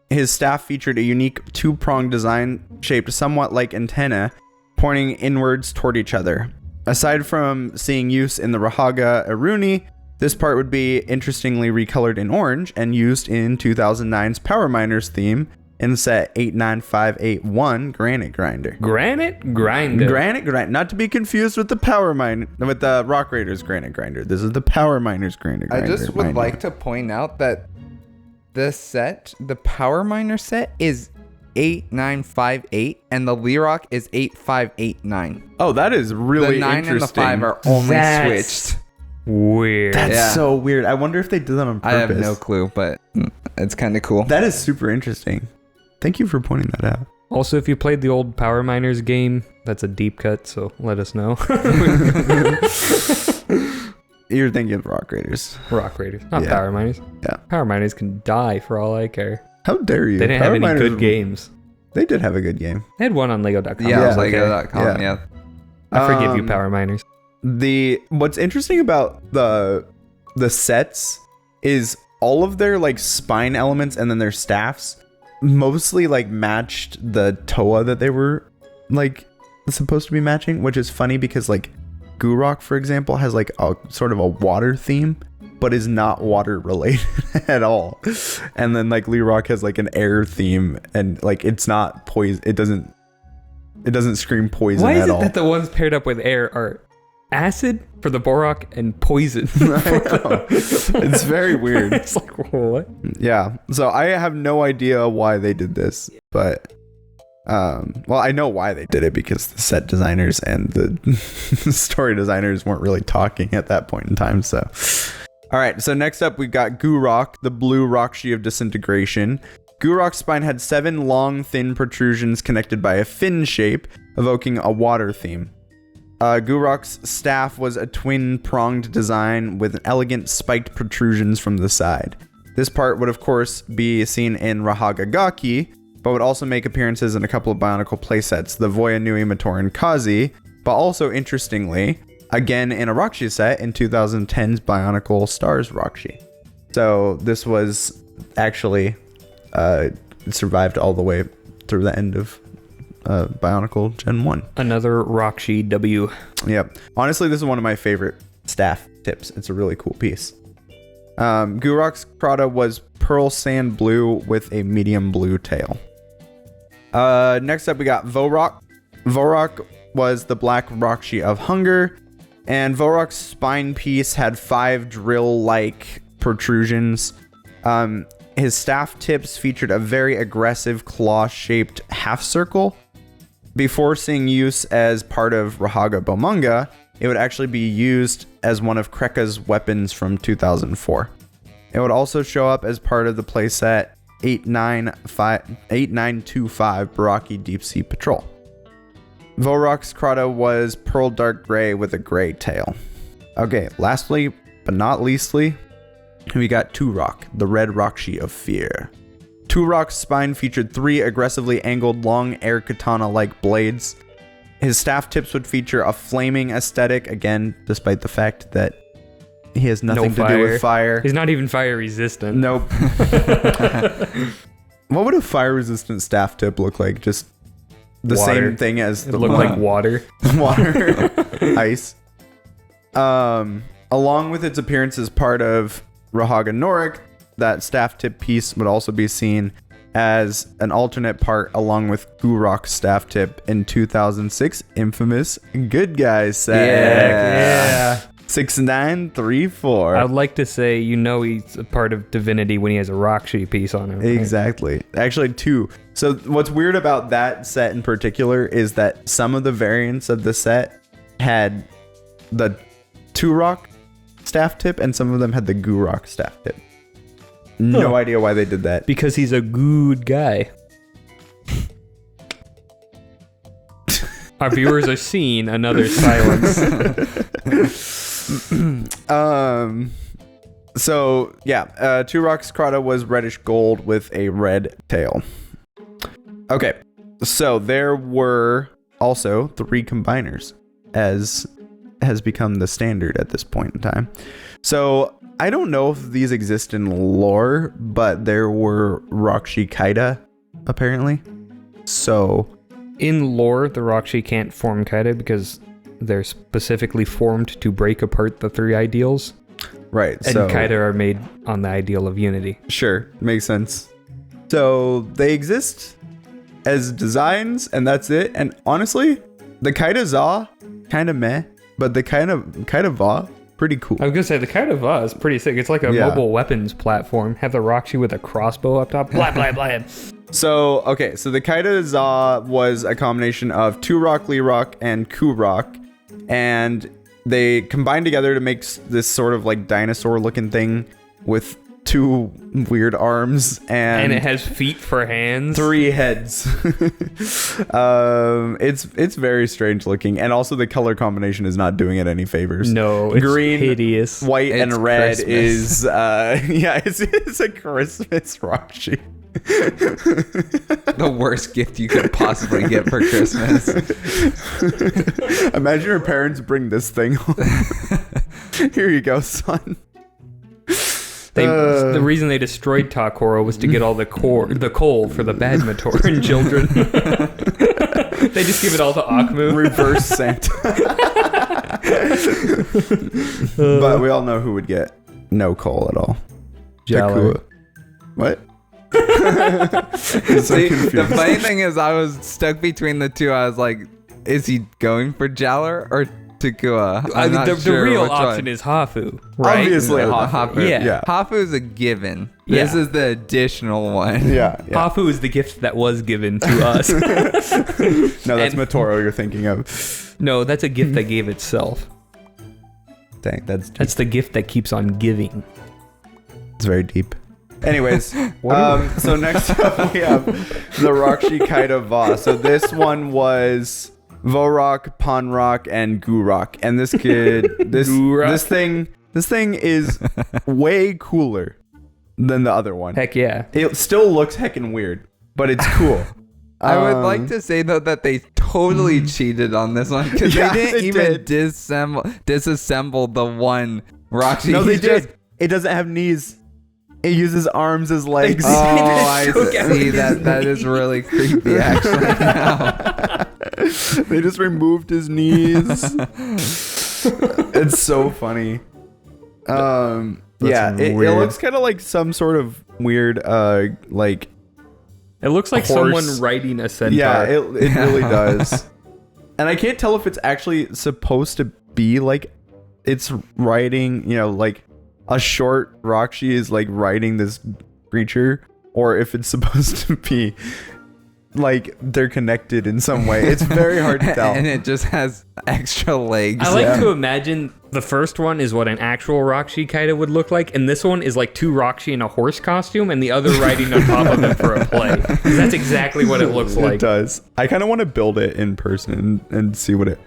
His staff featured a unique 2-pronged design shaped somewhat like antenna, pointing inwards toward each other. Aside from seeing use in the Rahaga Iruni, this part would be interestingly recolored in orange and used in 2009's Power Miners theme in set 89581 Granite Grinder. Granite Grinder. Granite Grinder, not to be confused with the Rock Raiders Granite Grinder. This is the Power Miners Granite Grinder. I just would like to point out that this set, the Power Miner set, is 8958 and the Leerock is 8589. Oh, that is really the 9 interesting. and the 5 are only That's switched. Weird. That's so weird. I wonder if they did that on purpose. I have no clue, but it's kind of cool. That is super interesting. Thank you for pointing that out. Also, if you played the old Power Miners game, that's a deep cut, so let us know. You're thinking of Rock Raiders. Rock Raiders, not Yeah. Power Miners. Yeah. Power Miners can die for all I care. How dare you? They didn't Power have any Miners- good games. They did have a good game. They had one on Lego.com. Yeah, It was okay. Lego.com, yeah. I forgive you, Um, Power Miners. What's interesting about the sets is all of their like spine elements and then their staffs mostly like matched the Toa that they were like supposed to be matching, which is funny because like Gurok, for example, has like a sort of a water theme, but is not water related at all. And then like Lerock has like an air theme, and like it's not poison. It doesn't scream poison Why is at it all. that the ones paired up with air are acid for the Borok and poison? It's very weird. It's like, what? Yeah. So I have no idea why they did this, but well, I know why they did it because the set designers and the story designers weren't really talking at that point in time. So, all right. So next up, we got Gurok, the blue Rahkshi of disintegration. Gurok's spine had 7 long, thin protrusions connected by a fin shape, evoking a water theme. Gurok's staff was a twin-pronged design with elegant spiked protrusions from the side. This part would, of course, be seen in Rahagagaki, but would also make appearances in a couple of Bionicle playsets, the Voya Nui Matoran Kazi, but also, interestingly, again in a Rahkshi set in 2010's Bionicle Stars Rahkshi. So this was actually, it survived all the way through the end of Bionicle Gen 1. Another Rahkshi W. Yep. Honestly, this is one of my favorite staff tips. It's a really cool piece. Gurok's Krata was pearl sand blue with a medium blue tail. Next up, we got Vorok. Vorok was the black Rahkshi of hunger, and Vorok's spine piece had 5 drill-like protrusions. His staff tips featured a very aggressive claw-shaped half circle. Before seeing use as part of Rahaga Bomunga, it would actually be used as one of Kreka's weapons from 2004. It would also show up as part of the playset 8925 Barraki Deep Sea Patrol. Vorok's Krata was pearl dark gray with a gray tail. Okay, lastly, but not leastly, we got Turok, the red Rahkshi of fear. Turok's spine featured 3 aggressively angled long air katana-like blades. His staff tips would feature a flaming aesthetic, again, despite the fact that he has nothing to do with fire. He's not even fire resistant. Nope. What would a fire-resistant staff tip look like? Just the Water. same thing as It the looked like water. water, ice. Along with its appearance as part of Rahaga Norik, that staff tip piece would also be seen as an alternate part along with Gurok's staff tip in 2006 infamous Good Guys set. Yeah. 6934. I would like to say, he's a part of Divinity when he has a Rahkshi piece on him. Right? Exactly. Actually, 2. So what's weird about that set in particular is that some of the variants of the set had the Turok staff tip and some of them had the Gurok staff tip. No idea why they did that. Because he's a good guy. Our viewers are seeing another silence. So yeah, Turok's Krata was reddish gold with a red tail. Okay, so there were also 3 combiners, as has become the standard at this point in time. So I don't know if these exist in lore, but there were Rahkshi Kaida, apparently. So In lore, the Rahkshi can't form Kaida because they're specifically formed to break apart the 3 ideals. right, And so Kaida are made on the ideal of unity. sure, makes sense. So they exist as designs, and that's it. And honestly, the Kaida Za kind of meh, but the Kaida Va pretty cool. I was gonna say the Kaida Va is pretty sick. It's like a Yeah. mobile weapons platform. Have the Rahkshi with a crossbow up top. Blah blah blah. So the Kaida Za was a combination of Turok, Lerock, and Kurok, and they combined together to make this sort of like dinosaur looking thing with 2 weird arms And it has feet for hands. 3 heads. It's very strange looking, and also the color combination is not doing it any favors. No, it's green, hideous. white, and It's red Christmas. is it's a Christmas Rahkshi. The worst gift you could possibly get for Christmas. Imagine your parents bring this thing home. Here you go, son. The reason they destroyed Takura was to get all the coal for the Badmatoran children. They just give it all to Akmu. Reverse Santa. But we all know who would get no coal at all. Jaller. Takua. What? See, the funny thing is, I was stuck between the two. I was like, is he going for Jaller or Takua? I'm not the sure real which option one. is Hafu, right? Obviously, No, Hafu. Yeah. Hafu is a given. Yeah. This is the additional one. Yeah. Hafu is the gift that was given to us. No, that's And- Matoro you're thinking of. No, that's a gift that gave itself. Dang, that's That's the gift that keeps on giving. it's very deep. Anyways, so next up we have the Rahkshi Kaida Va. So this one was Vorok, Panrok, and Gurok. And this kid, Gurok. this thing is way cooler than the other one. Heck yeah. It still looks heckin' weird, but it's cool. I would like to say though that they totally cheated on this one because Yeah, they didn't they even did. disassemble the one Rahkshi. No, they He's just- did. It doesn't have knees. It uses arms as legs. They Oh, I took out see. his That is really creepy, actually. Now. They just removed his knees. It's so funny. Yeah, it weird. looks kind of like some sort of weird, like It looks like Horse. someone riding a centaur. yeah, it really does. And I can't tell if it's actually supposed to be like it's riding, like a short Rahkshi is like riding this creature, or if it's supposed to be like they're connected in some way. It's very hard to tell. And it just has extra legs. I like Yeah. to imagine the first one is what an actual Rahkshi Kaida would look like, and this one is like 2 Rahkshi in a horse costume, and the other riding on top of it for a play. 'Cause that's exactly what it looks It like. does. I kind of want to build it in person and see what it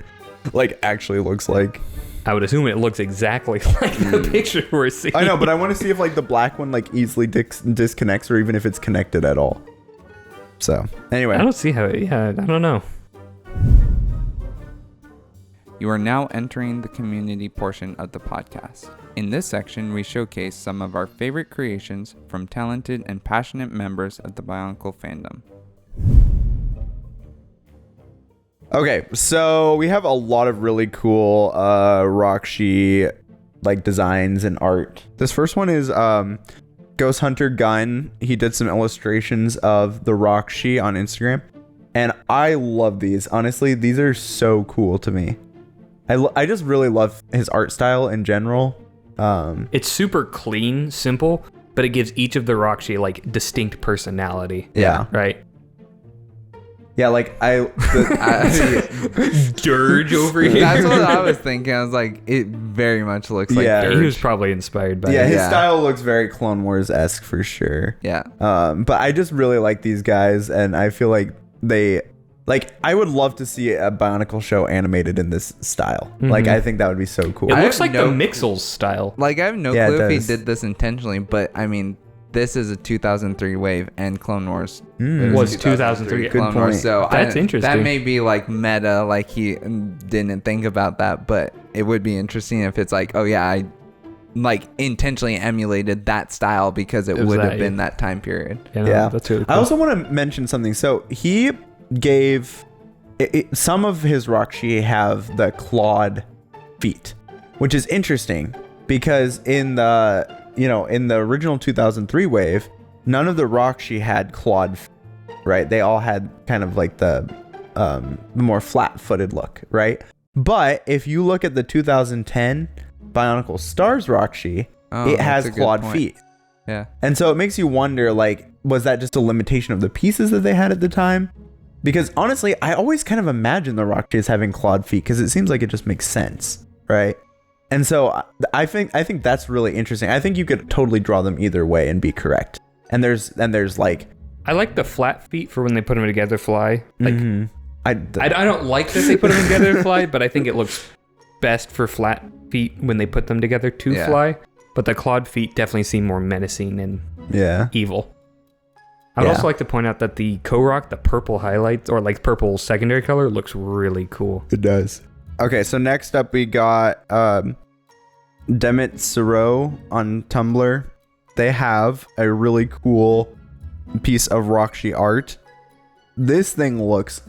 like actually looks like. I would assume it looks exactly like the picture we're seeing. I know, but I want to see if like the black one like easily disconnects, or even if it's connected at all. So anyway, I don't see how. Yeah, I don't know. You are now entering the community portion of the podcast. In this section, we showcase some of our favorite creations from talented and passionate members of the Bionicle fandom. okay, so we have a lot of really cool Rahkshi like designs and art. This first one is Ghost Hunter Gun. He did some illustrations of the Rahkshi on Instagram, and I love these. Honestly, these are so cool to me. I just really love his art style in general. It's super clean, simple, but it gives each of the Rahkshi like distinct personality. Yeah. Right. Yeah, like Dirge over here. That's what I was thinking. I was like, it very much looks like Yeah. He Dirge. was probably inspired by yeah, it. his Yeah. style looks very Clone Wars-esque for sure. Yeah. But I just really like these guys, and I feel like I would love to see a Bionicle show animated in this style. Like, I think that would be so cool. It I looks have like no- the Mixels style. Like, I have no Yeah, it clue if he does. did this intentionally, but I mean, this is a 2003 wave, and Clone Wars Was 2003. Clone Good Wars. point. So That's that interesting. may be like meta, like he didn't think about that, but it would be interesting if it's like, oh yeah, I like intentionally emulated that style because it was would that, have been that time period. Yeah. That's really cool. I also want to mention something. So he gave some of his Rahkshi have the clawed feet, which is interesting because in the original 2003 wave, none of the Rahkshi had clawed feet, right? They all had kind of like the more flat-footed look, right? But if you look at the 2010 Bionicle Stars Rahkshi, Oh, it that's has a good clawed point. feet. Yeah. And so it makes you wonder, like, was that just a limitation of the pieces that they had at the time? Because honestly, I always kind of imagine the Rahkshi as having clawed feet because it seems like it just makes sense, right? And so I think that's really interesting. I think you could totally draw them either way and be correct. And there's like, I like the flat feet for when they put them together fly. Like I I don't like that they put them together to fly, but I think it looks best for flat feet when they put them together to fly. But the clawed feet definitely seem more menacing and evil. I'd also like to point out that the Korok, the purple highlights or like purple secondary color, looks really cool. It does. Okay, so next up we got Demet Siro on Tumblr. They have a really cool piece of Rahkshi art. This thing looks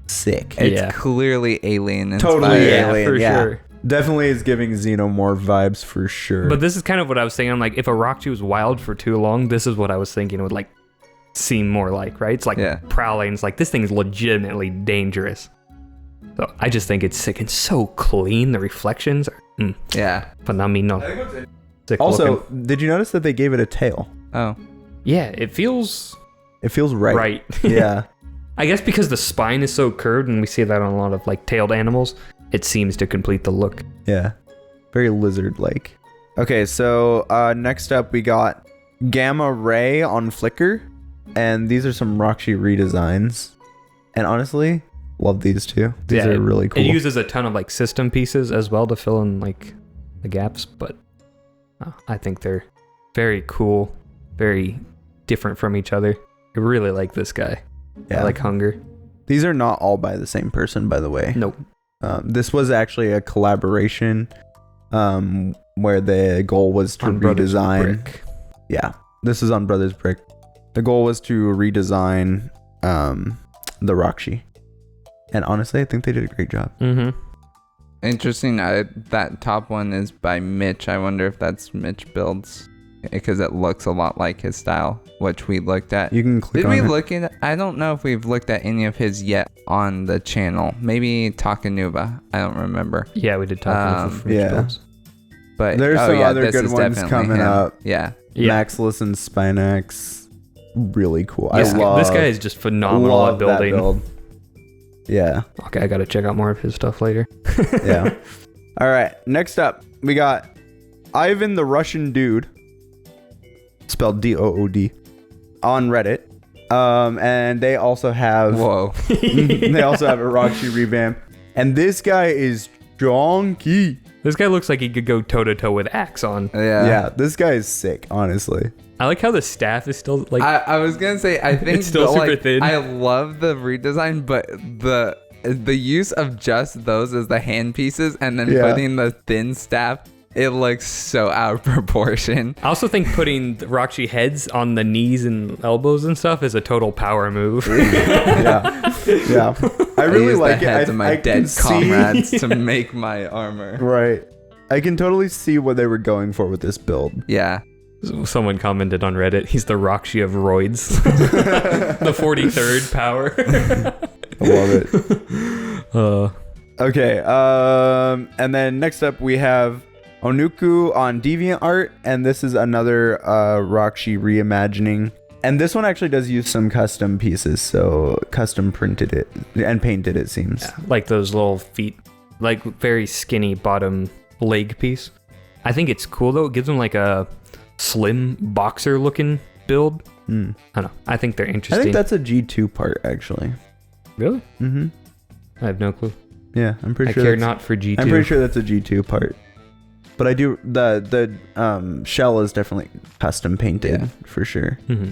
sick. It's clearly alien inspired. Totally alien, for sure. Definitely is giving Xenomorph vibes for sure. But this is kind of what I was saying. I'm like, if a Rahkshi was wild for too long, this is what I was thinking it would like seem more like, right? It's like prowling. It's like this thing is legitimately dangerous. So I just think it's sick and so clean. The reflections are phenomenal. Sick also, looking. did you notice that they gave it a tail? Oh. Yeah, it feels right. Right. Yeah. I guess because the spine is so curved, and we see that on a lot of like tailed animals, it seems to complete the look. Yeah. Very lizard-like. Okay, so next up we got Gamma Ray on Flickr. And these are some Rahkshi redesigns. And honestly, love these two. These are really cool. It uses a ton of like system pieces as well to fill in like the gaps, but I think they're very cool, very different from each other. I really like this guy. Yeah. I like Hunger. These are not all by the same person, by the way. Nope. This was actually a collaboration where the goal was to redesign. Yeah, this is on Brothers Brick. The goal was to redesign the Rahkshi. And honestly, I think they did a great job. Mm-hmm. Interesting. That top one is by Mitch. I wonder if that's Mitch Builds. Because it looks a lot like his style, which we looked at. You can click Did on we it. look at? I don't know if we've looked at any of his yet on the channel. Maybe Toa Nuva. I don't remember. Yeah, we did talk about yeah. But there's some other good ones coming up. Yeah. Maxilus and Spinax. Really cool. Yeah, I love this guy is just phenomenal at building. That build. Yeah. Okay, I gotta check out more of his stuff later. Yeah. All right. Next up, we got Ivan the Russian Dude, spelled DOOD, on Reddit. And they also have they also have a Rahkshi revamp. And this guy is chonky. This guy looks like he could go toe to toe with Axe on. Yeah. This guy is sick, honestly. I like how the staff is still like. I was gonna say I think it's still super thin. I love the redesign, but the use of just those as the hand pieces and then putting the thin staff, it looks so out of proportion. I also think putting the Rahkshi heads on the knees and elbows and stuff is a total power move. Yeah. I really like the heads it. of my dead comrades to make my armor. Right. I can totally see what they were going for with this build. Yeah. Someone commented on Reddit, he's the Rahkshi of roids. The 43rd power. I love it. Okay. And then next up we have Onuku on DeviantArt, and this is another Rahkshi reimagining. And this one actually does use some custom pieces, so custom printed it and painted, it seems. Yeah, like those little feet, like very skinny bottom leg piece. I think it's cool though. It gives them like a slim boxer looking build. I don't know. I think they're interesting. I think that's a G2 part, actually. Really? Mm-hmm. I have no clue. Yeah, I'm pretty sure. I care not for G2. I'm pretty sure that's a G2 part. But I do the shell is definitely custom painted for sure. Mm-hmm.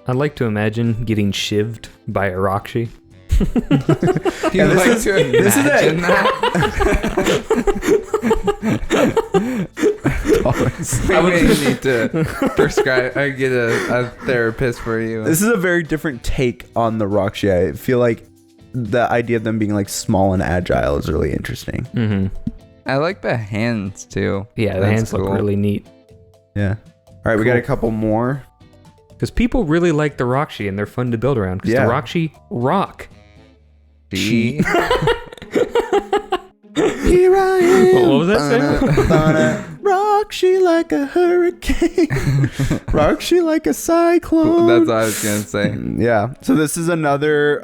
I'd like to imagine getting shivved by a Rahkshi. You like to imagine that? I would need to prescribe or get a therapist for you. This is a very different take on the Rahkshi. I feel like the idea of them being like small and agile is really interesting. Mm-hmm. I like the hands too. Yeah, the hands look really neat. Yeah. All right, we got a couple more. Because people really like the Rahkshi and they're fun to build around. Because the Rahkshi rock. Here I am. What was that saying? Rahkshi like a hurricane. Rahkshi like a cyclone. That's what I was going to say. Yeah. So this is another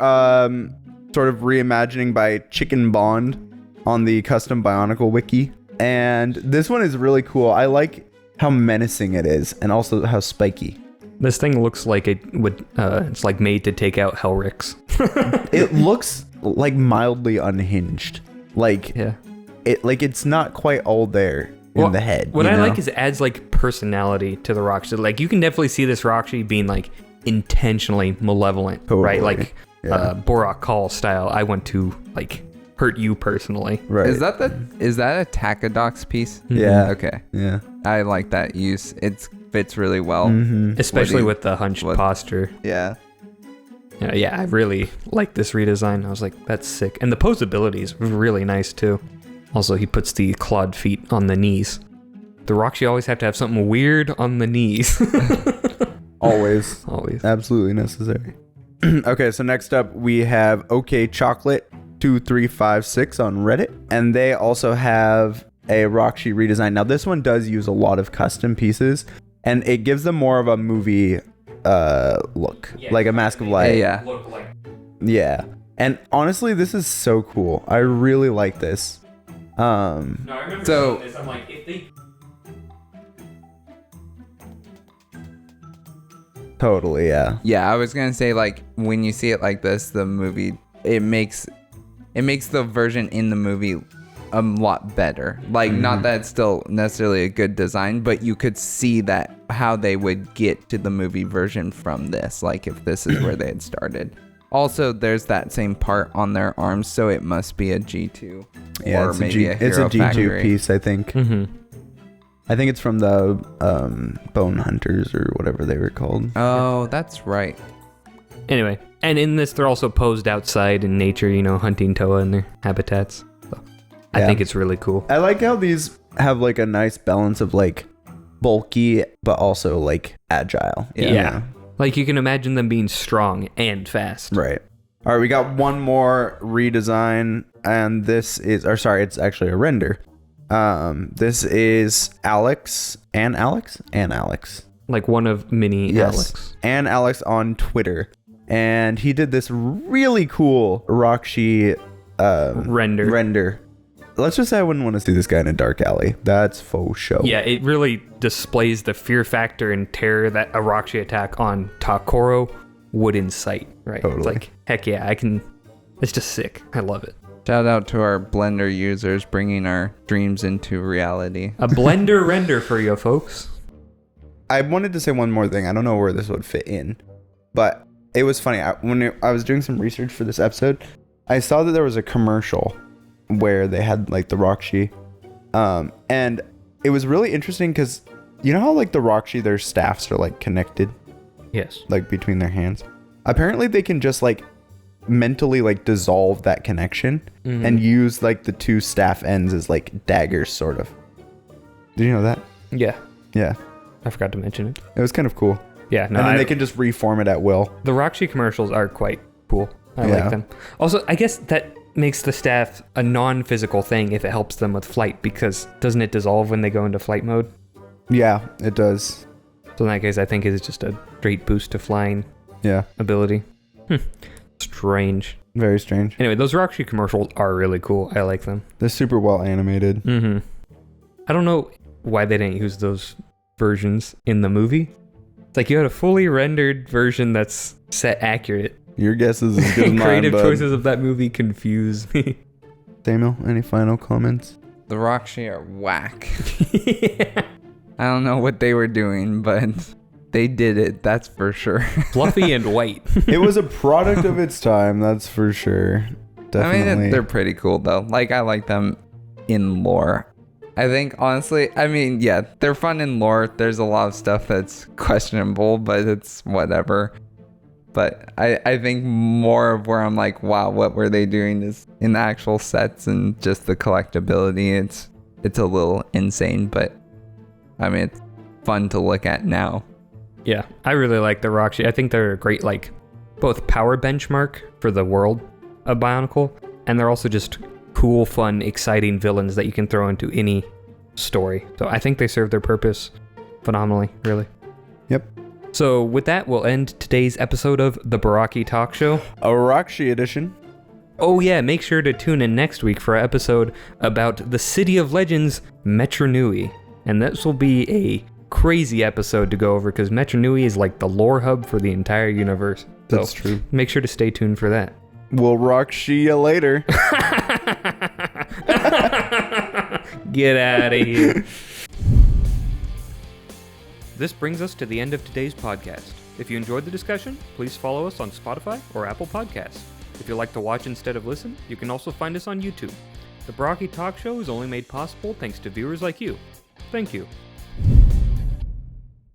sort of reimagining by Chicken Bond on the custom Bionicle wiki. And this one is really cool. I like how menacing it is, and also how spiky. This thing looks like it would. It's like made to take out Hellricks. It looks like mildly unhinged. Like Yeah. it's not quite all there in the head. What you I know? like is it adds like personality to the Rahkshi. Like you can definitely see this Rahkshi being like intentionally malevolent, Totally. right? Like Yeah. Borak Call style. I want to like hurt you personally. Right. Is that a Tacadox piece? Yeah. Okay. Yeah. I like that use. It fits really well. Mm-hmm. Especially with the hunched posture. Yeah. Yeah, I really like this redesign. I was like, that's sick. And the posability is really nice too. Also, he puts the clawed feet on the knees. The Rahkshi always have to have something weird on the knees. Always. Always. Absolutely necessary. Okay, so next up we have OK Chocolate 2356 on Reddit, and they also have a Rahkshi redesign. Now this one does use a lot of custom pieces, and it gives them more of a movie look, like a Mask of Light. Yeah. Yeah. And honestly, this is so cool. I really like this. No, I remember So- this. I'm like, if they... Totally, yeah. Yeah, I was gonna say, like, when you see it like this, the movie, it makes the version in the movie a lot better. Like, not that it's still necessarily a good design, but you could see that how they would get to the movie version from this, like if this is where they had started. Also, there's that same part on their arms, so it must be a G2 Yeah, or it's maybe a it's Hero a G2 Factory. piece, I think. Mm-hmm. I think it's from the Bone Hunters or whatever they were called. Oh, that's right. Anyway, and in this, they're also posed outside in nature, you know, hunting Toa in their habitats. So I Yeah. think it's really cool. I like how these have like a nice balance of like bulky but also like agile. Yeah. Like you can imagine them being strong and fast. Right. All right, we got one more redesign, and this is, or sorry, it's actually a render. This is Alex. Like one of many Alex. And Alex on Twitter. And he did this really cool Rahkshi render. Let's just say I wouldn't want to see this guy in a dark alley. That's faux show. Yeah, it really displays the fear factor and terror that a Rahkshi attack on Takoro would incite, right? Totally. It's like, heck yeah, I can... It's just sick. I love it. Shout out to our Blender users bringing our dreams into reality. A Blender render for you folks. I wanted to say one more thing. I don't know where this would fit in, but it was funny. When I was doing some research for this episode, I saw that there was a commercial where they had like the Rahkshi, and it was really interesting because you know how like the Rahkshi, their staffs are like connected, Yes. like between their hands. Apparently, they can just like mentally like dissolve that connection and use like the two staff ends as like daggers, sort of. Did you know that? Yeah. Yeah, I forgot to mention it. it was kind of cool. Yeah, no, And then they can just reform it at will. the Rahkshi commercials are quite cool. I Yeah. like them. Also, I guess that makes the staff a non-physical thing if it helps them with flight, because doesn't it dissolve when they go into flight mode? Yeah, it does. So in that case, I think it's just a straight boost to flying Yeah, ability. Strange. very strange. Anyway, those Rahkshi commercials are really cool. I like them. They're super well animated. Mm-hmm. I don't know why they didn't use those versions in the movie. It's like you had a fully rendered version that's set accurate. Your guess is as good as mine, Creative bud. choices of that movie confuse me. Samuel, any final comments? The Rahkshi are whack. Yeah. I don't know what they were doing, but they did it. That's for sure. Fluffy and white. It was a product of its time, that's for sure. Definitely. I mean, they're pretty cool though. Like, I like them in lore. I think, honestly, I mean, yeah, they're fun in lore. There's a lot of stuff that's questionable, but it's whatever. But I think more of where I'm like, wow, what were they doing is in the actual sets and just the collectability. It's a little insane, but I mean, it's fun to look at now. Yeah, I really like the Rahkshi. I think they're a great, like, both power benchmark for the world of Bionicle, and they're also just cool, fun, exciting villains that you can throw into any story. So I think they serve their purpose phenomenally, really. Yep. So with that, we'll end today's episode of the Barraki Talk Show. A Rahkshi edition. Oh yeah, make sure to tune in next week for our episode about the City of Legends, Metro Nui. And this will be a crazy episode to go over because Metro Nui is like the lore hub for the entire universe. So That's true. Make sure to stay tuned for that. We'll Rahkshi ya later. Get out of here. This brings us to the end of today's podcast. If you enjoyed the discussion, please follow us on Spotify or Apple Podcasts. If you like to watch instead of listen, you can also find us on YouTube. The Barraki Talk Show is only made possible thanks to viewers like you. Thank you.